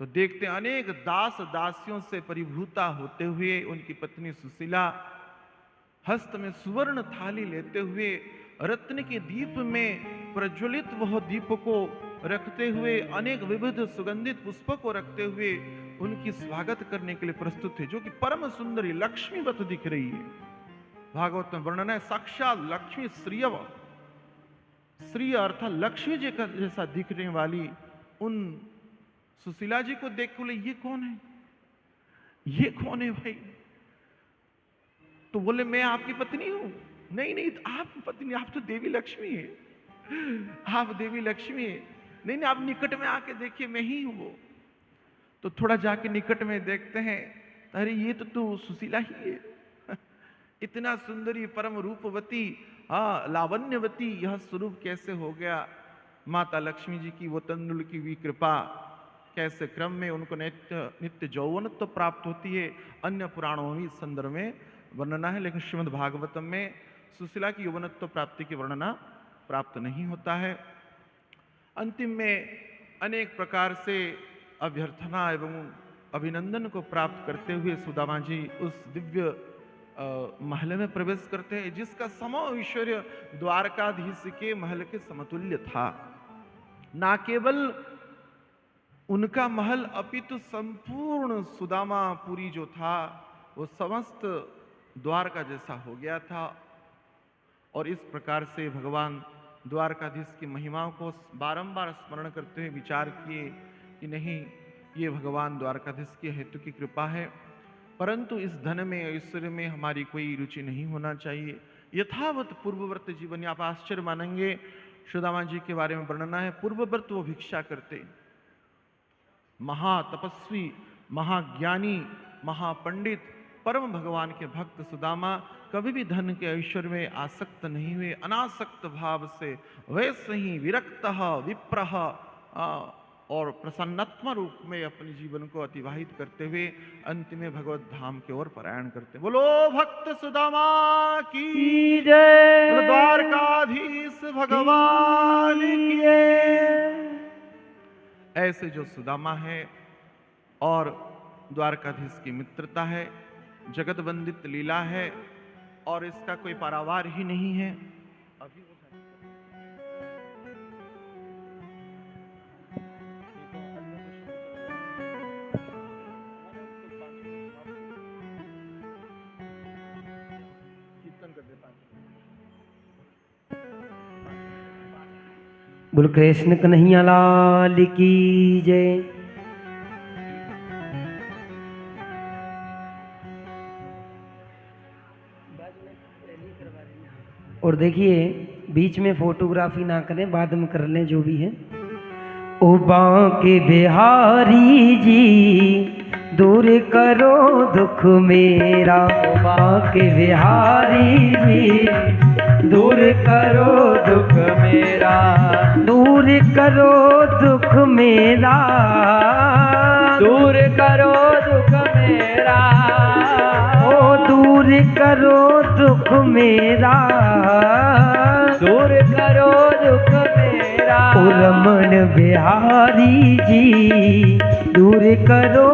तो देखते हैं अनेक दास दासियों से परिभूता होते हुए उनकी पत्नी सुशीला हस्त में सुवर्ण थाली लेते हुए रत्न के दीप में प्रज्वलित वह दीप को रखते हुए अनेक विविध सुगंधित पुष्पों को रखते हुए उनकी स्वागत करने के लिए प्रस्तुत है, जो कि परम सुंदरी लक्ष्मीवत दिख रही है। भागवत में वर्णन है साक्षात लक्ष्मी श्रीयव, श्री अर्थात लक्ष्मी जी का जैसा दिखने वाली उन सुशीला जी को देख बोले ये कौन है, ये कौन है भाई। तो बोले मैं आपकी पत्नी हूं। नहीं नहीं, आप पत्नी, आप तो देवी लक्ष्मी है, आप देवी लक्ष्मी है। नहीं नहीं, आप निकट में आके देखिए मैं ही हूं वो। तो थोड़ा जाके निकट में देखते हैं, अरे ये तो तू सुशीला ही है। इतना सुंदरी परम रूपवती लावण्यवती यह स्वरूप कैसे हो गया। माता लक्ष्मी जी की वो तंदुल की भी कृपा, कैसे क्रम में उनको नित्य यौवनत्व प्राप्त होती है। अन्य पुराणों में इस संदर्भ में वर्णना है, लेकिन श्रीमद् भागवतम में सुशीला की यौवनत्व प्राप्ति की वर्णना प्राप्त नहीं होता है। अंतिम में अनेक प्रकार से अभ्यर्थना एवं अभिनंदन को प्राप्त करते हुए सुदामा जी उस दिव्य महल में प्रवेश करते हैं, जिसका समो ऐश्वर्य द्वारकाधीश के महल के समतुल्य था। ना केवल उनका महल अपितु संपूर्ण सुदामापुरी जो था वो समस्त द्वारका जैसा हो गया था। और इस प्रकार से भगवान द्वारकाधीश की महिमाओं को बारंबार स्मरण करते हुए विचार किए कि नहीं, ये भगवान द्वारकाधीश के हेतु की कृपा है, परंतु इस धन में ऐश्वर्य में हमारी कोई रुचि नहीं होना चाहिए। यथावत पूर्वव्रत जीवन, आप आश्चर्य मानेंगे, सुदामा जी के बारे में वर्णना है। पूर्वव्रत वो भिक्षा करते, महातपस्वी, महाज्ञानी, महापंडित, परम भगवान के भक्त सुदामा कभी भी धन के ऐश्वर्य में आसक्त नहीं हुए। अनासक्त भाव से वैसे ही विरक्त विप्रह और प्रसन्नात्मा रूप में अपने जीवन को अतिवाहित करते हुए अंत में भगवत धाम की ओर पलायन करते। बोलो भक्त सुदामा की जय, बोलो द्वारकाधीश भगवान की। ऐसे जो सुदामा है और द्वारकाधीश की मित्रता है, जगत वंदित लीला है और इसका कोई पारावार ही नहीं है। अभी बोल कृष्ण कन्हैया लाल की जय। और देखिए बीच में फोटोग्राफी ना करें, बाद में कर लें जो भी है। ओ बांके बिहारी जी दूर करो दुख मेरा, ओ बांके बिहारी जी दूर करो दुख मेरा, दूर करो दुख मेरा, दूर करो दुख मेरा, ओ दूर करो दुख मेरा, दूर करो दुख मेरा। ओ रमन बिहारी जी दूर करो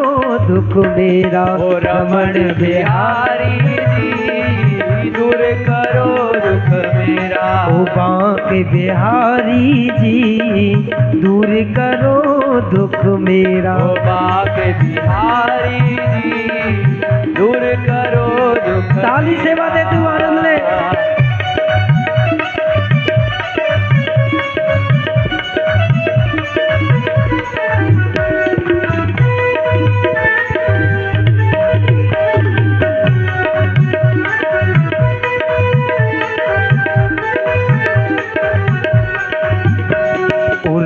दुख मेरा, ओ रमन बिहारी जी दूर करो दुख मेरा, ओ बांके बिहारी जी दूर करो दुख मेरा। ओ बांके बिहारी जी दूर करो दुख। ताली सेवा दे तू आनंद ले।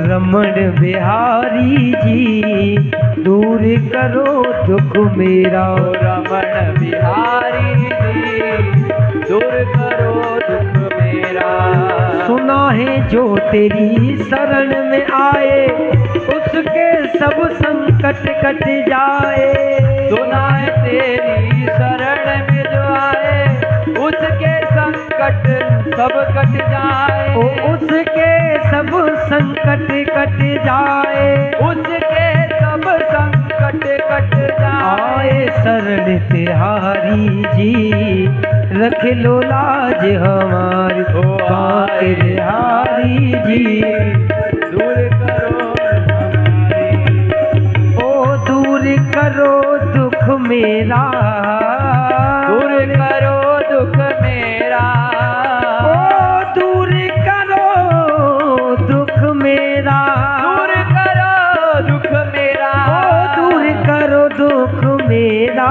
रमन बिहारी जी दूर करो दुख मेरा, ओ रमन बिहारी जी दूर करो दुख मेरा। सुना है जो तेरी शरण में आए उसके सब संकट कट जाए, सुना है तेरी शरण में जो उसके संकट सब कट जाए, ओ उसके सब संकट कट जाए, उसके सब संकट कट जाए। आए शरण तिहारी जी, रख लो लाज हमारी। ओ बांके बिहारी जी, दूर करो हमारी, ओ दूर करो दुख मेरा, दूर करो दुख मेरा, ओ दूर करो दुख मेरा, दूर करो दुख मेरा, ओ दूर करो दुख मेरा,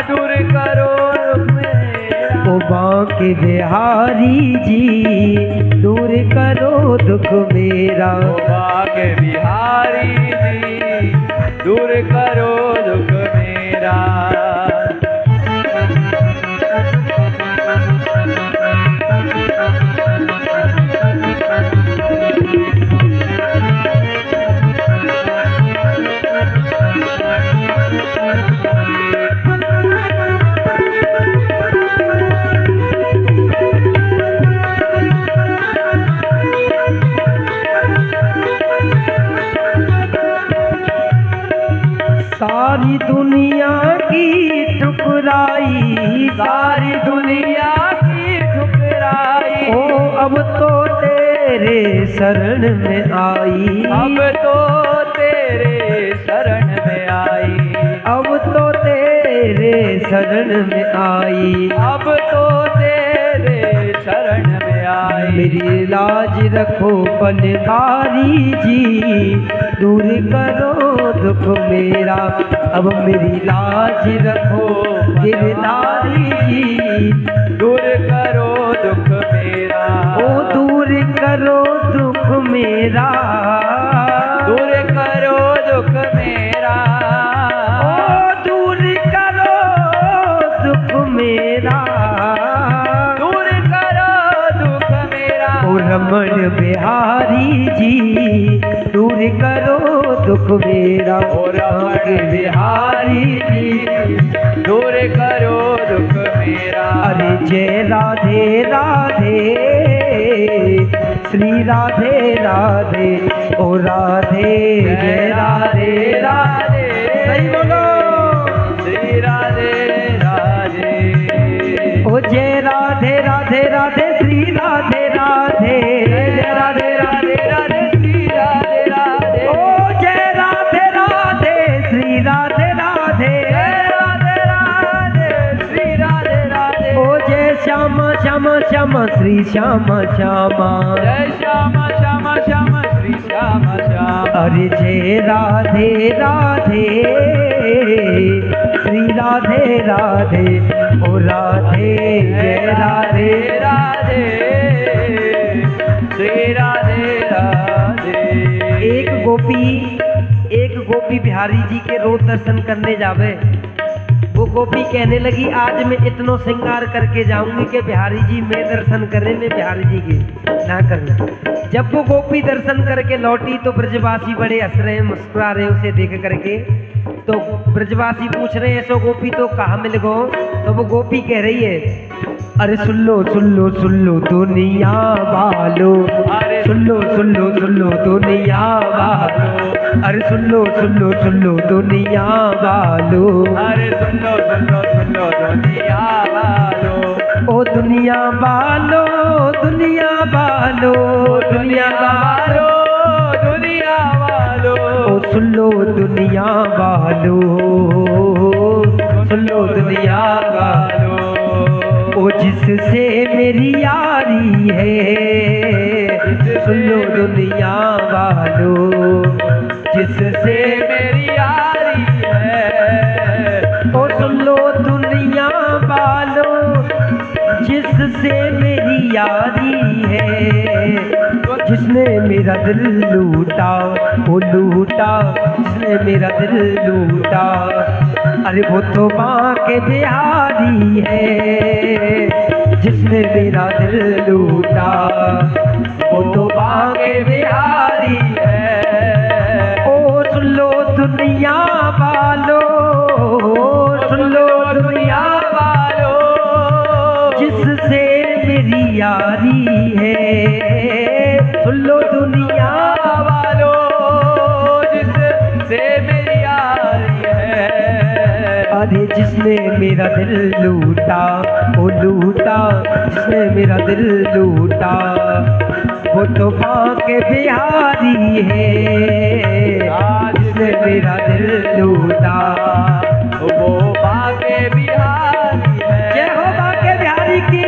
दूर करो दुख मेरा। ओ बांके बिहारी जी, दूर करो दुख मेरा। ओ बांके बिहारी जी, दूर करो दुख मेरा। सारी दुनिया की ठुकराई, सारी दुनिया की ठुकराई, ओ अब तो तेरे शरण में आई, अब तो तेरे शरण में आई, अब तो तेरे शरण में आई। अब तो तेरे शरण में आई। मेरी लाज रखो बनवारी जी, दूर करो दुख मेरा। अब मेरी लाज रखो गिरधारी जी, दूर करो दुख मेरा, ओ दूर करो दुख मेरा, दूर करो दुख मेरा, ओ दूर करो दुख मेरा, दूर करो दुख मेरा। ओ रमण बिहारी जी, दूर करो दुख मेरा। ओ रमण बिहारी जी, दूर करो दुख मेरा। अरे जय राधे राधे, श्री राधे राधे, ओ राधे जय राधे राधे। सही बोलो। श्री राधे राधे, ओ जय राधे राधे राधे, श्री राधे राधे, जय राधे राधे राधे, श्री राधे राधे, ओ जय राधे राधे, श्री राधे राधे, जय राधे राधे, श्री राधे राधे, ओ जय श्यामा श्यामा श्यामा, श्री श्यामा श्यामा, जय श्यामा श्यामा श्यामा, श्री श्यामा श्यामा। अरे जय राधे राधे, श्री राधे राधे, ओ राधे जय राधे राधे, श्री राधे राधे। एक गोपी बिहारी जी के रोज दर्शन करने जावे। वो गोपी कहने लगी, आज मैं इतनो श्रृंगार करके जाऊंगी कि बिहारी जी मैं दर्शन करे, मैं बिहारी जी के ना करना। जब वो गोपी दर्शन करके लौटी तो ब्रजवासी बड़े हंस रहे, मुस्कुरा रहे उसे देख करके। तो ब्रजवासी पूछ रहे हैं, ऐसो गोपी तो कहाँ मिल गो? तो वो गोपी कह रही है, अरे सुन लो दुनिया वालो, अरे सुन लो दुनिया वालो, अरे सुन लो दुनिया वालो, अरे सुन लो दुनिया वालो, ओ दुनिया वालो, दुनिया वालो, दुनिया वालो, दुनिया वालो, ओ सुन लो दुनिया वालो, सुन लो दुनिया वालो, ओ जिससे मेरी यारी है, सुन लो दुनिया वालो, जिससे मेरी यारी है, ओ सुन लो दुनिया वालो, जिससे मेरी यारी है। जिसने मेरा दिल लूटा, वो लूटा, जिसने मेरा दिल लूटा, अरे वो तो बांके बिहारी है। जिसने मेरा दिल लूटा, वो तो बांके बिहारी है। ओ सुन लो दुनिया वालो, सुन लो दुनिया वालो, यारी है। सुन लो दुनिया वालों, जिससे मेरी यारी है। अरे जिसने मेरा दिल लूटा, वो लूटा जिसने मेरा दिल लूटा, वो तो बाके बिहारी है। जिसने मेरा दिल लूटा, वो बाके बिहारी है। जय हो बाके बिहारी की।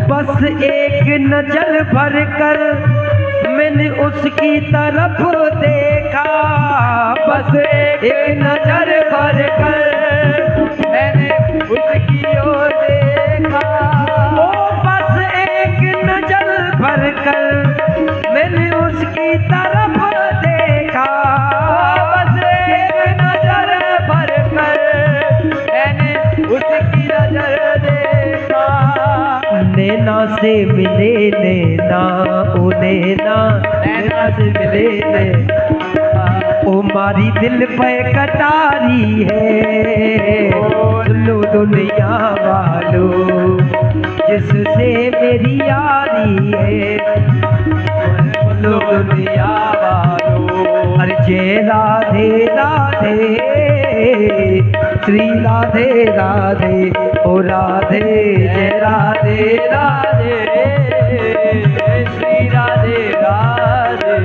बस एक नजर भर कर मैंने उसकी तरफ देखा, बस एक नजर भर कर मैंने उसकी ओर देखा। ओ बस एक नजर भर कर मैंने उसकी तरफ देखा, बस एक नजर भर कर मैंने उसकी नजर देखा। नैना से मिले नैना, ओ नैना नैना से मिले नैना, ओ मारी दिल पे कटारी है। लो दुनिया वालों, जिससे मेरी यारी है। लो दुनिया वालों, अरे जय राधे राधे, श्री राधे राधे, ओ राधे जय राधे राधे, श्री राधे राधे।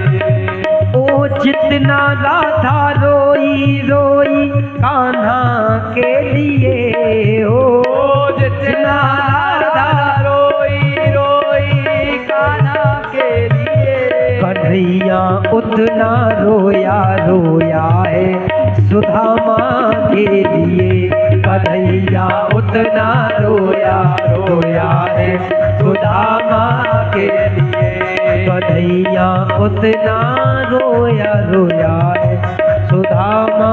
ओ जितना राधा रोई रोई कान्हा के लिए, ओ जितना राधा रोई रोई कान्हा के लिए, कन्हैया उतना रोया रोया है सुदामा के लिए। कन्हैया उतना रोया रोया है सुदामा के लिए। कन्हैया उतना रोया रोया है सुदामा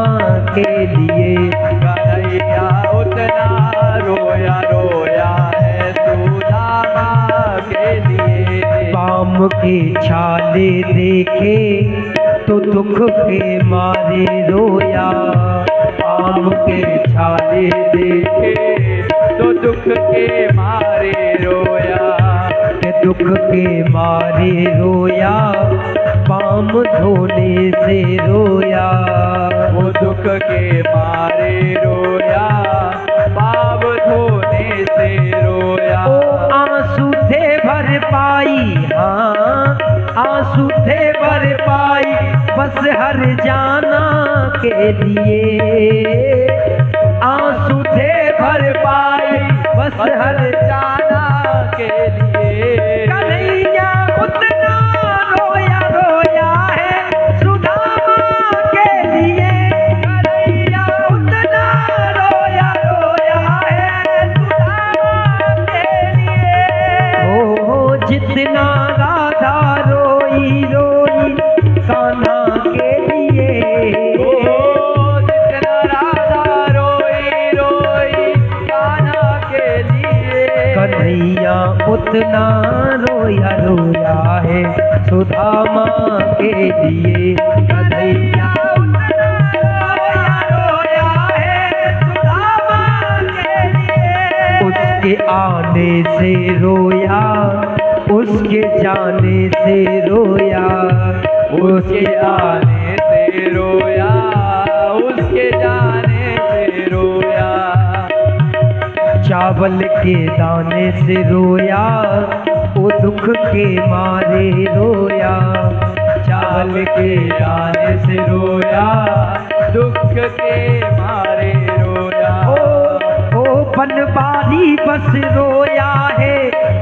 के लिए। कन्हैया उतना रोया रोया है सुदामा के लिए। पाम के छाले देखे तो दुख के मारे रोया, पाम के छाले देखे तो दुख के मारे रोया। के दुख के मारे रोया, पाम धोने से रोया। वो दुख के मारे रोया, पाप धोने से रोया। ओ आंसू थे भर पाई, हाँ आंसू थे भर पाई, बस हर जाना के लिए। आंसू थे भर पाई, बस हर जाना के लिए। कन्हैया उतना रोया रोया है सुदामा के लिए। कन्हैया उतना रोया रोया है सुदामा के लिए। ओ जितना राधा रोई रोई कान्हा के लिए। ओ जितना राधा रोई रोई कान्हा के लिए। कन्हैया उतना रोया रोया है सुदामा के लिए। कन्हैया उतना रोया रोया है सुदामा के लिए। उसके आने से रोया, उसके जाने से रोया, उसके आने से रोया, उसके जाने से रोया। चावल के दाने से रोया, वो दुख के मारे रोया। चावल के दाने से रोया, दुख के मारे रोया। ओ बनबारी बस रोया है,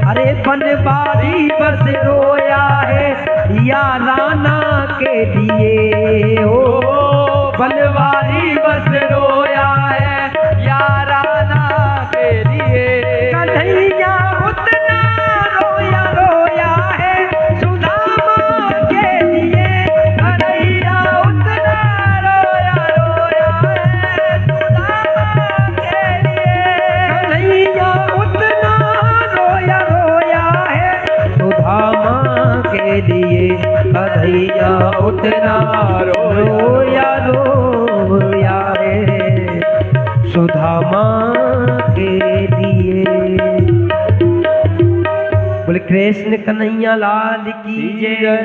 अरे बनबारी बस रोया है याराना के लिए। ओ बनवारी बस रोया है याराना के लिए। कन्हैया उतना रोया रोया है सुदामा के लिए। कन्हैया उतना रोया रोया है सुदामा के लिए। उतना रोया रोया रे सुदामा के लिए। बोले कृष्ण कन्हैया लाल की जय।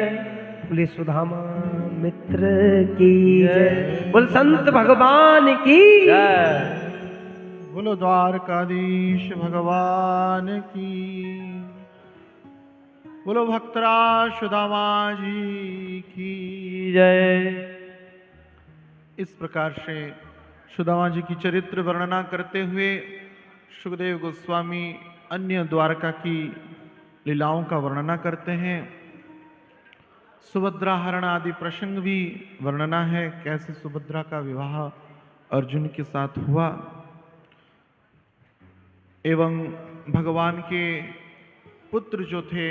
बोले सुदामा मित्र की जय। बोल संत भगवान की जय। बोलो द्वारकाधीश भगवान की। बोलो भक्तराज सुदामा जी की जय। इस प्रकार से सुदामा जी की चरित्र वर्णना करते हुए सुखदेव गोस्वामी अन्य द्वारका की लीलाओं का वर्णना करते हैं। सुभद्रा हरण आदि प्रसंग भी वर्णना है, कैसे सुभद्रा का विवाह अर्जुन के साथ हुआ एवं भगवान के पुत्र जो थे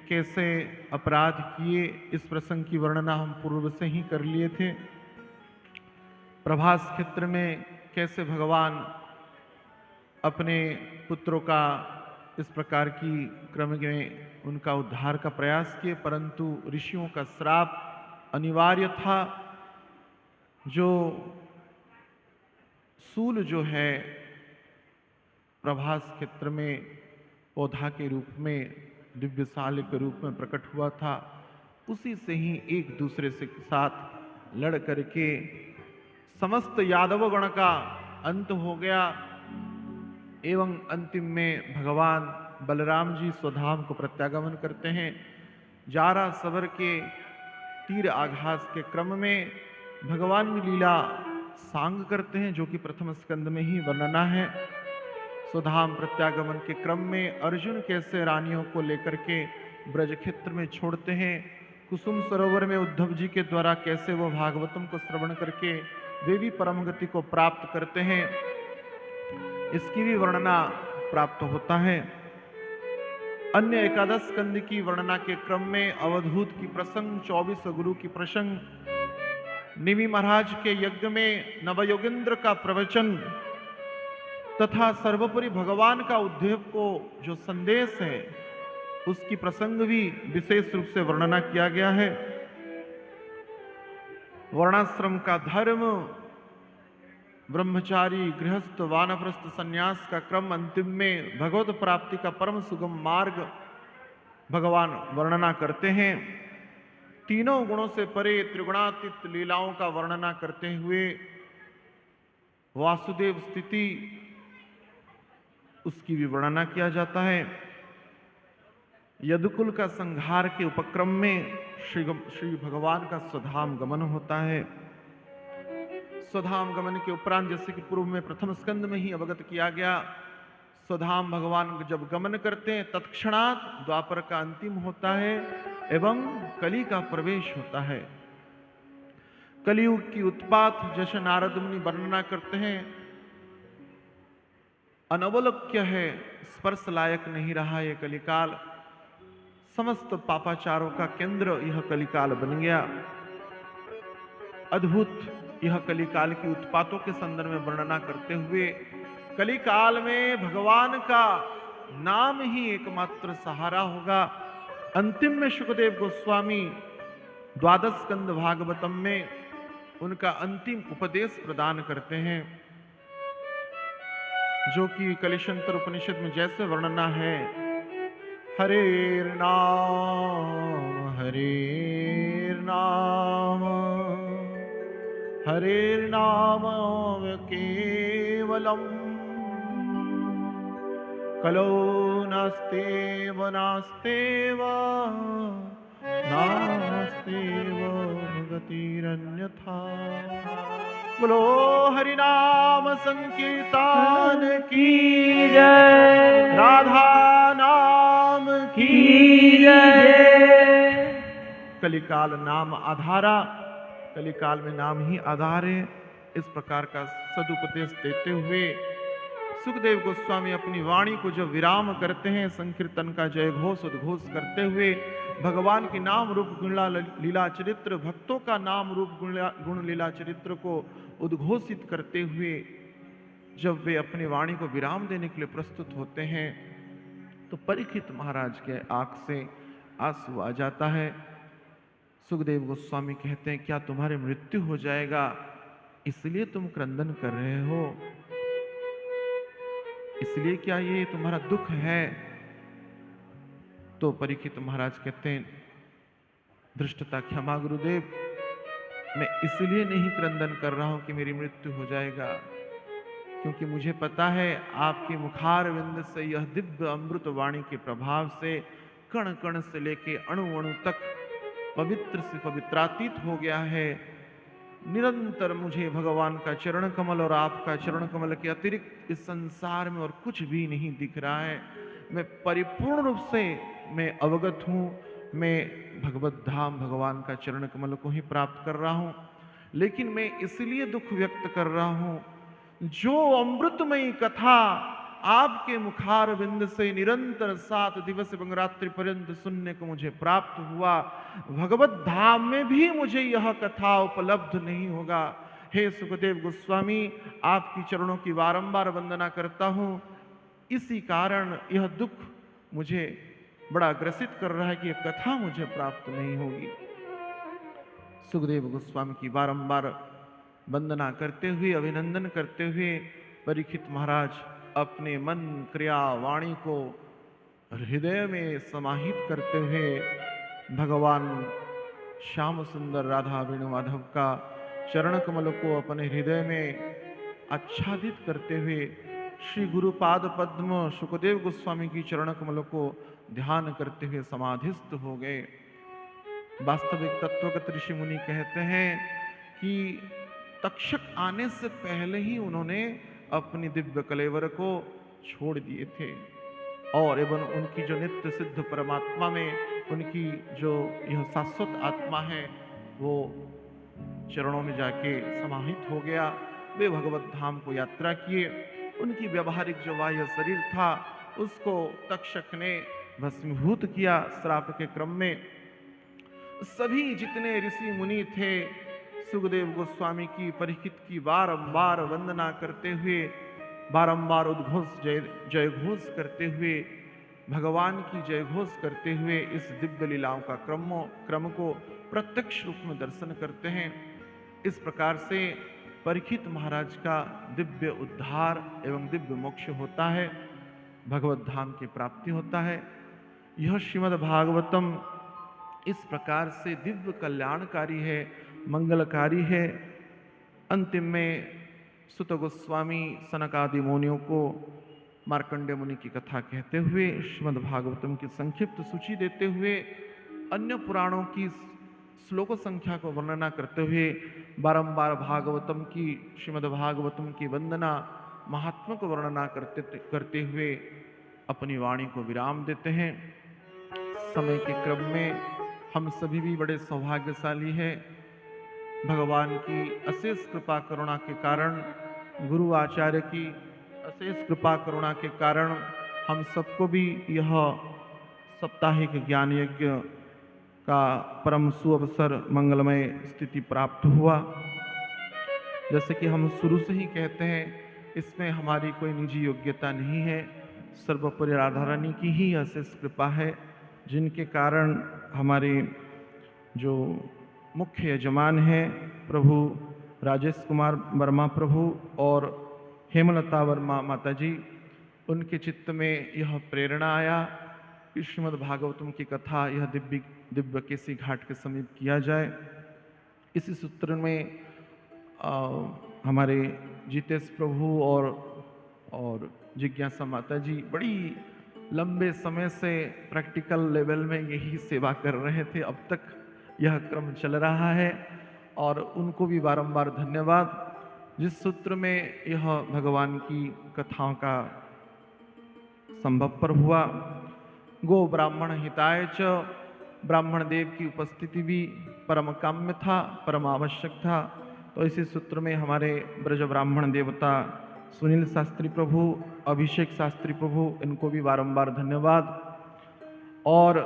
कैसे अपराध किए, इस प्रसंग की वर्णना हम पूर्व से ही कर लिए थे। प्रभास क्षेत्र में कैसे भगवान अपने पुत्रों का इस प्रकार की क्रम में उनका उद्धार का प्रयास किए, परंतु ऋषियों का श्राप अनिवार्य था। जो सूल जो है प्रभास क्षेत्र में पौधा के रूप में दिव्यशाल के रूप में प्रकट हुआ था, उसी से ही एक दूसरे से साथ लड़ करके समस्त यादव गण का अंत हो गया एवं अंतिम में भगवान बलराम जी स्वधाम को प्रत्यागमन करते हैं। जारा सबर के तीर आघात के क्रम में भगवान की लीला सांग करते हैं, जो कि प्रथम स्कंद में ही वर्णना है। स्वधाम प्रत्यागमन के क्रम में अर्जुन कैसे रानियों को लेकर के ब्रज क्षेत्र में छोड़ते हैं, कुसुम सरोवर में उद्धव जी के द्वारा कैसे वो भागवतम को श्रवण करके वे भी परम गति को प्राप्त करते हैं, इसकी भी वर्णना प्राप्त होता है। अन्य एकादश स्कंद की वर्णना के क्रम में अवधूत की प्रसंग, 24 गुरु की प्रसंग, निमि महाराज के यज्ञ में नवयोगेंद्र का प्रवचन तथा सर्वोपरि भगवान का उद्धव को जो संदेश है उसकी प्रसंग भी विशेष रूप से वर्णना किया गया है। वर्णाश्रम का धर्म, ब्रह्मचारी गृहस्थ वानप्रस्थ संन्यास का क्रम, अंतिम में भगवत प्राप्ति का परम सुगम मार्ग भगवान वर्णना करते हैं। तीनों गुणों से परे त्रिगुणातीत लीलाओं का वर्णना करते हुए वासुदेव स्थिति उसकी भी वर्णना किया जाता है। यदुकुल का संहार के उपक्रम में श्री भगवान का स्वधाम गमन होता है। स्वधाम गमन के उपरांत, जैसे कि पूर्व में प्रथम स्कंद में ही अवगत किया गया, स्वधाम भगवान जब गमन करते हैं तत्क्षणात द्वापर का अंतिम होता है एवं कली का प्रवेश होता है। कलियुग की उत्पात जैसे नारद मुनि वर्णना करते हैं, अनवलोक्य है, स्पर्श लायक नहीं रहा ये कलिकाल। समस्त पापाचारों का केंद्र यह कलिकाल बन गया। अद्भुत यह कलिकाल की उत्पातों के संदर्भ में वर्णना करते हुए कलिकाल में भगवान का नाम ही एकमात्र सहारा होगा। अंतिम में सुखदेव गोस्वामी द्वादश स्कंद भागवतम में उनका अंतिम उपदेश प्रदान करते हैं, जो कि कलिशंतर उपनिषद में जैसे वर्णना है, हरेर नाम हरेर नाम हरेर नाम केवलम कलो नास्तेव नास्तेव नास्तेव गतिरन्यथा। बोलो हरि नाम संकीर्तन की जय। राधा नाम की जय। कलिकाल नाम आधारा, कलिकाल में नाम ही आधार है। इस प्रकार का सदुपदेश देते हुए सुखदेव गोस्वामी अपनी वाणी को जब विराम करते हैं, संकीर्तन का जय घोष उद्घोष करते हुए भगवान की नाम रूप गुण लीला चरित्र, भक्तों का नाम रूप गुण लीला चरित्र को उद्घोषित करते हुए जब वे अपनी वाणी को विराम देने के लिए प्रस्तुत होते हैं, तो परीक्षित महाराज के आंख से आंसू आ जाता है। सुखदेव गोस्वामी कहते हैं, क्या तुम्हारी मृत्यु हो जाएगा इसलिए तुम क्रंदन कर रहे हो? इसलिए क्या ये तुम्हारा दुख है? तो परीक्षित महाराज कहते हैं, धृष्टता क्षमा गुरुदेव, मैं इसलिए नहीं क्रंदन कर रहा हूं कि मेरी मृत्यु हो जाएगा, क्योंकि मुझे पता है आपके मुखार विंद से यह दिव्य अमृत वाणी के प्रभाव से कण कण से लेके अणु अणु तक पवित्र से पवित्रातीत हो गया है। निरंतर मुझे भगवान का चरण कमल और आपका चरण कमल के अतिरिक्त इस संसार में और कुछ भी नहीं दिख रहा है। मैं परिपूर्ण रूप से मैं अवगत हूँ, मैं भगवत धाम भगवान का चरण कमल को ही प्राप्त कर रहा हूँ, लेकिन मैं इसलिए दुख व्यक्त कर रहा हूँ, जो अमृतमयी कथा आपके मुखार बिंद से निरंतर 7 दिवस एवं रात्रि पर्यंत सुनने को मुझे प्राप्त हुआ, भगवत धाम में भी मुझे यह कथा उपलब्ध नहीं होगा। हे सुखदेव गोस्वामी, आपकी चरणों की बारंबार वंदना करता हूँ, इसी कारण यह दुख मुझे बड़ा ग्रसित कर रहा है कि यह कथा मुझे प्राप्त नहीं होगी। सुखदेव गोस्वामी की बारंबार वंदना करते हुए, अभिनंदन करते हुए परीक्षित महाराज अपने मन क्रिया वाणी को हृदय में समाहित करते हुए भगवान श्याम सुंदर राधा वेणु माधव का चरण कमल को अपने हृदय में आच्छादित करते हुए श्री गुरुपाद पद्म सुखदेव गोस्वामी की चरण कमल को ध्यान करते हुए समाधिस्थ हो गए। वास्तविक तत्वगत ऋषि मुनि कहते हैं कि तक्षक आने से पहले ही उन्होंने अपनी दिव्य कलेवर को छोड़ दिए थे और एवं उनकी जो नित्य सिद्ध परमात्मा में उनकी जो यह शाश्वत आत्मा है वो चरणों में जाके समाहित हो गया। वे भगवत धाम को यात्रा किए। उनकी व्यवहारिक जो बाह्य शरीर था उसको तक्षक ने भस्मीभूत किया। श्राप के क्रम में सभी जितने ऋषि मुनि थे सुखदेव गोस्वामी की, परीक्षित की बारंबार वंदना करते हुए, बारंबार उद्घोष जय घोष करते हुए, भगवान की जय घोष करते हुए इस दिव्य लीलाओं का क्रम को प्रत्यक्ष रूप में दर्शन करते हैं। इस प्रकार से परीक्षित महाराज का दिव्य उद्धार एवं दिव्य मोक्ष होता है, भगवत धाम की प्राप्ति होता है। यह श्रीमद् भागवतम इस प्रकार से दिव्य कल्याणकारी है, मंगलकारी है। अंतिम में सुत गोस्वामी सनकादि मुनियों को मार्कंडेय मुनि की कथा कहते हुए, श्रीमद् भागवतम की संक्षिप्त सूची देते हुए, अन्य पुराणों की श्लोक संख्या को वर्णना करते हुए, बारंबार भागवतम की, श्रीमद् भागवतम की वंदना महात्मा को वर्णना करते हुए अपनी वाणी को विराम देते हैं। समय के क्रम में हम सभी भी बड़े सौभाग्यशाली हैं। भगवान की अशेष कृपा करुणा के कारण, गुरु आचार्य की अशेष कृपा करुणा के कारण हम सबको भी यह साप्ताहिक ज्ञान यज्ञ का परम सुअवसर मंगलमय स्थिति प्राप्त हुआ। जैसे कि हम शुरू से ही कहते हैं, इसमें हमारी कोई निजी योग्यता नहीं है, सर्वोपरि राधा रानी की ही अशेष कृपा है, जिनके कारण हमारे जो मुख्य यजमान हैं प्रभु राजेश कुमार वर्मा प्रभु और हेमलता वर्मा माता जी, उनके चित्त में यह प्रेरणा आया कि श्रीमद् भागवतम की कथा यह दिव्य केसी घाट के समीप किया जाए। इसी सूत्र में हमारे जितेश प्रभु और जिज्ञासा माता जी बड़ी लंबे समय से प्रैक्टिकल लेवल में यही सेवा कर रहे थे। अब तक यह क्रम चल रहा है और उनको भी बारंबार धन्यवाद। जिस सूत्र में यह भगवान की कथाओं का संभवपर हुआ, गो ब्राह्मण हिताय च, ब्राह्मण देव की उपस्थिति भी परम काम्य था, परम आवश्यक था। तो इसी सूत्र में हमारे ब्रज ब्राह्मण देवता सुनील शास्त्री प्रभु, अभिषेक शास्त्री प्रभु, इनको भी बारंबार धन्यवाद। और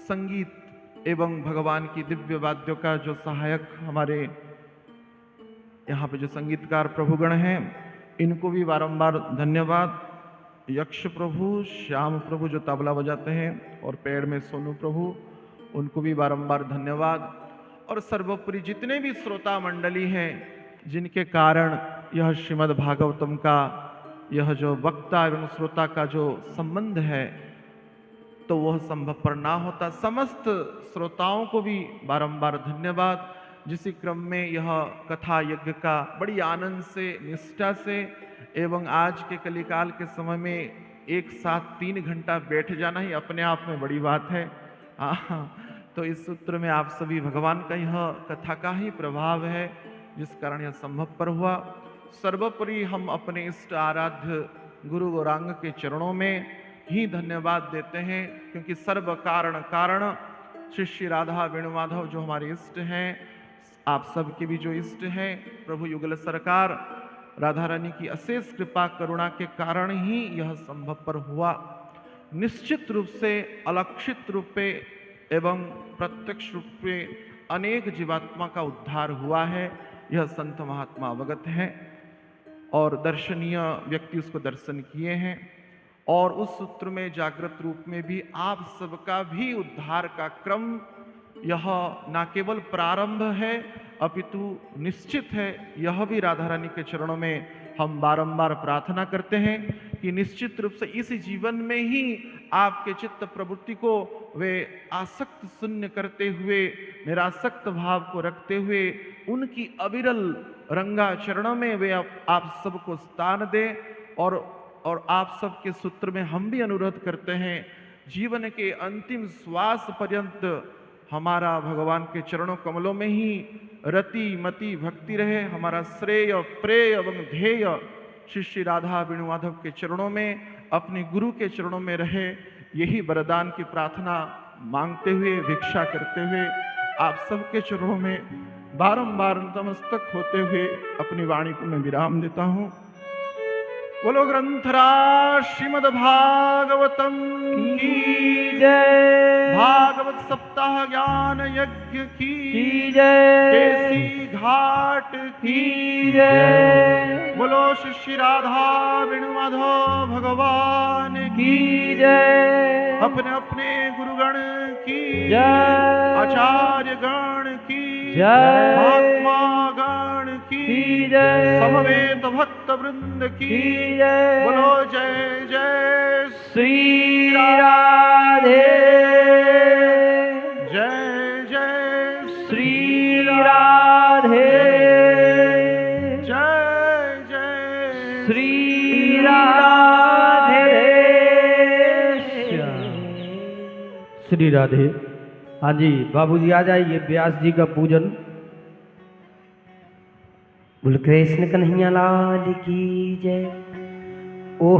संगीत एवं भगवान की दिव्य वाद्यों का जो सहायक हमारे यहाँ पे जो संगीतकार प्रभुगण हैं, इनको भी बारंबार धन्यवाद। यक्ष प्रभु, श्याम प्रभु जो तबला बजाते हैं, और पेड़ में सोनू प्रभु, उनको भी बारंबार धन्यवाद। और सर्वोपरि जितने भी श्रोता मंडली हैं जिनके कारण यह श्रीमद् भागवतम का यह जो वक्ता एवं श्रोता का जो संबंध है तो वह संभवपर ना होता। समस्त श्रोताओं को भी बारंबार धन्यवाद। जिस क्रम में यह कथा यज्ञ का बड़ी आनंद से निष्ठा से एवं आज के कलिकाल के समय में एक साथ 3 घंटा बैठ जाना ही अपने आप में बड़ी बात है। तो इस सूत्र में आप सभी भगवान का यह कथा का ही प्रभाव है जिस कारण यह संभवपर हुआ। सर्वोपरि हम अपने इष्ट आराध्य गुरु गौरांग के चरणों में ही धन्यवाद देते हैं, क्योंकि सर्व कारण कारण श्री श्री राधा वेणुमाधव जो हमारे इष्ट हैं, आप सबके भी जो इष्ट हैं, प्रभु युगल सरकार राधा रानी की अशेष कृपा करुणा के कारण ही यह संभवपर हुआ। निश्चित रूप से अलक्षित रूप पे एवं प्रत्यक्ष रूप पे अनेक जीवात्मा का उद्धार हुआ है, यह संत महात्मा अवगत है और दर्शनीय व्यक्ति उसको दर्शन किए हैं। और उस सूत्र में जागृत रूप में भी आप सबका भी उद्धार का क्रम यह ना केवल प्रारंभ है अपितु निश्चित है। यह भी राधा रानी के चरणों में हम बारंबार प्रार्थना करते हैं कि निश्चित रूप से इस जीवन में ही आपके चित्त प्रवृत्ति को वे आसक्त शून्य करते हुए निरासक्त भाव को रखते हुए उनकी अविरल रंगा चरणों में वे आप सबको स्थान दे। और आप सबके सूत्र में हम भी अनुरोध करते हैं जीवन के अंतिम श्वास पर्यंत हमारा भगवान के चरणों कमलों में ही रति मति भक्ति रहे। हमारा श्रेय प्रेय एवं ध्येय श्री श्री राधा वेणुमाधव के चरणों में अपने गुरु के चरणों में रहे। यही वरदान की प्रार्थना मांगते हुए भिक्षा करते हुए आप सबके चरणों में बारंबार नतमस्तक होते हुए अपनी वाणी को मैं विराम देता हूँ। बोलो ग्रंथराज श्रीमद् भागवतम की जय, भागवत सप्ताह ज्ञान यज्ञ की जय, केसी घाट की जय, बोलो श्री श्री राधा वेणुमाधव भगवान की जय, अपने अपने गुरुगण की जय, आचार्य गण की जय, महात्मा गण की जय, समवेत भक्त वृंद की जय, बोलो जय जय श्री राधे, जय जय श्री राधे, जय जय श्री राधे, श्री राधे। हाँ जी बाबूजी आ जाइए, व्यास जी का पूजन। बोल कृष्ण कन्हैया लाल की जय। ओ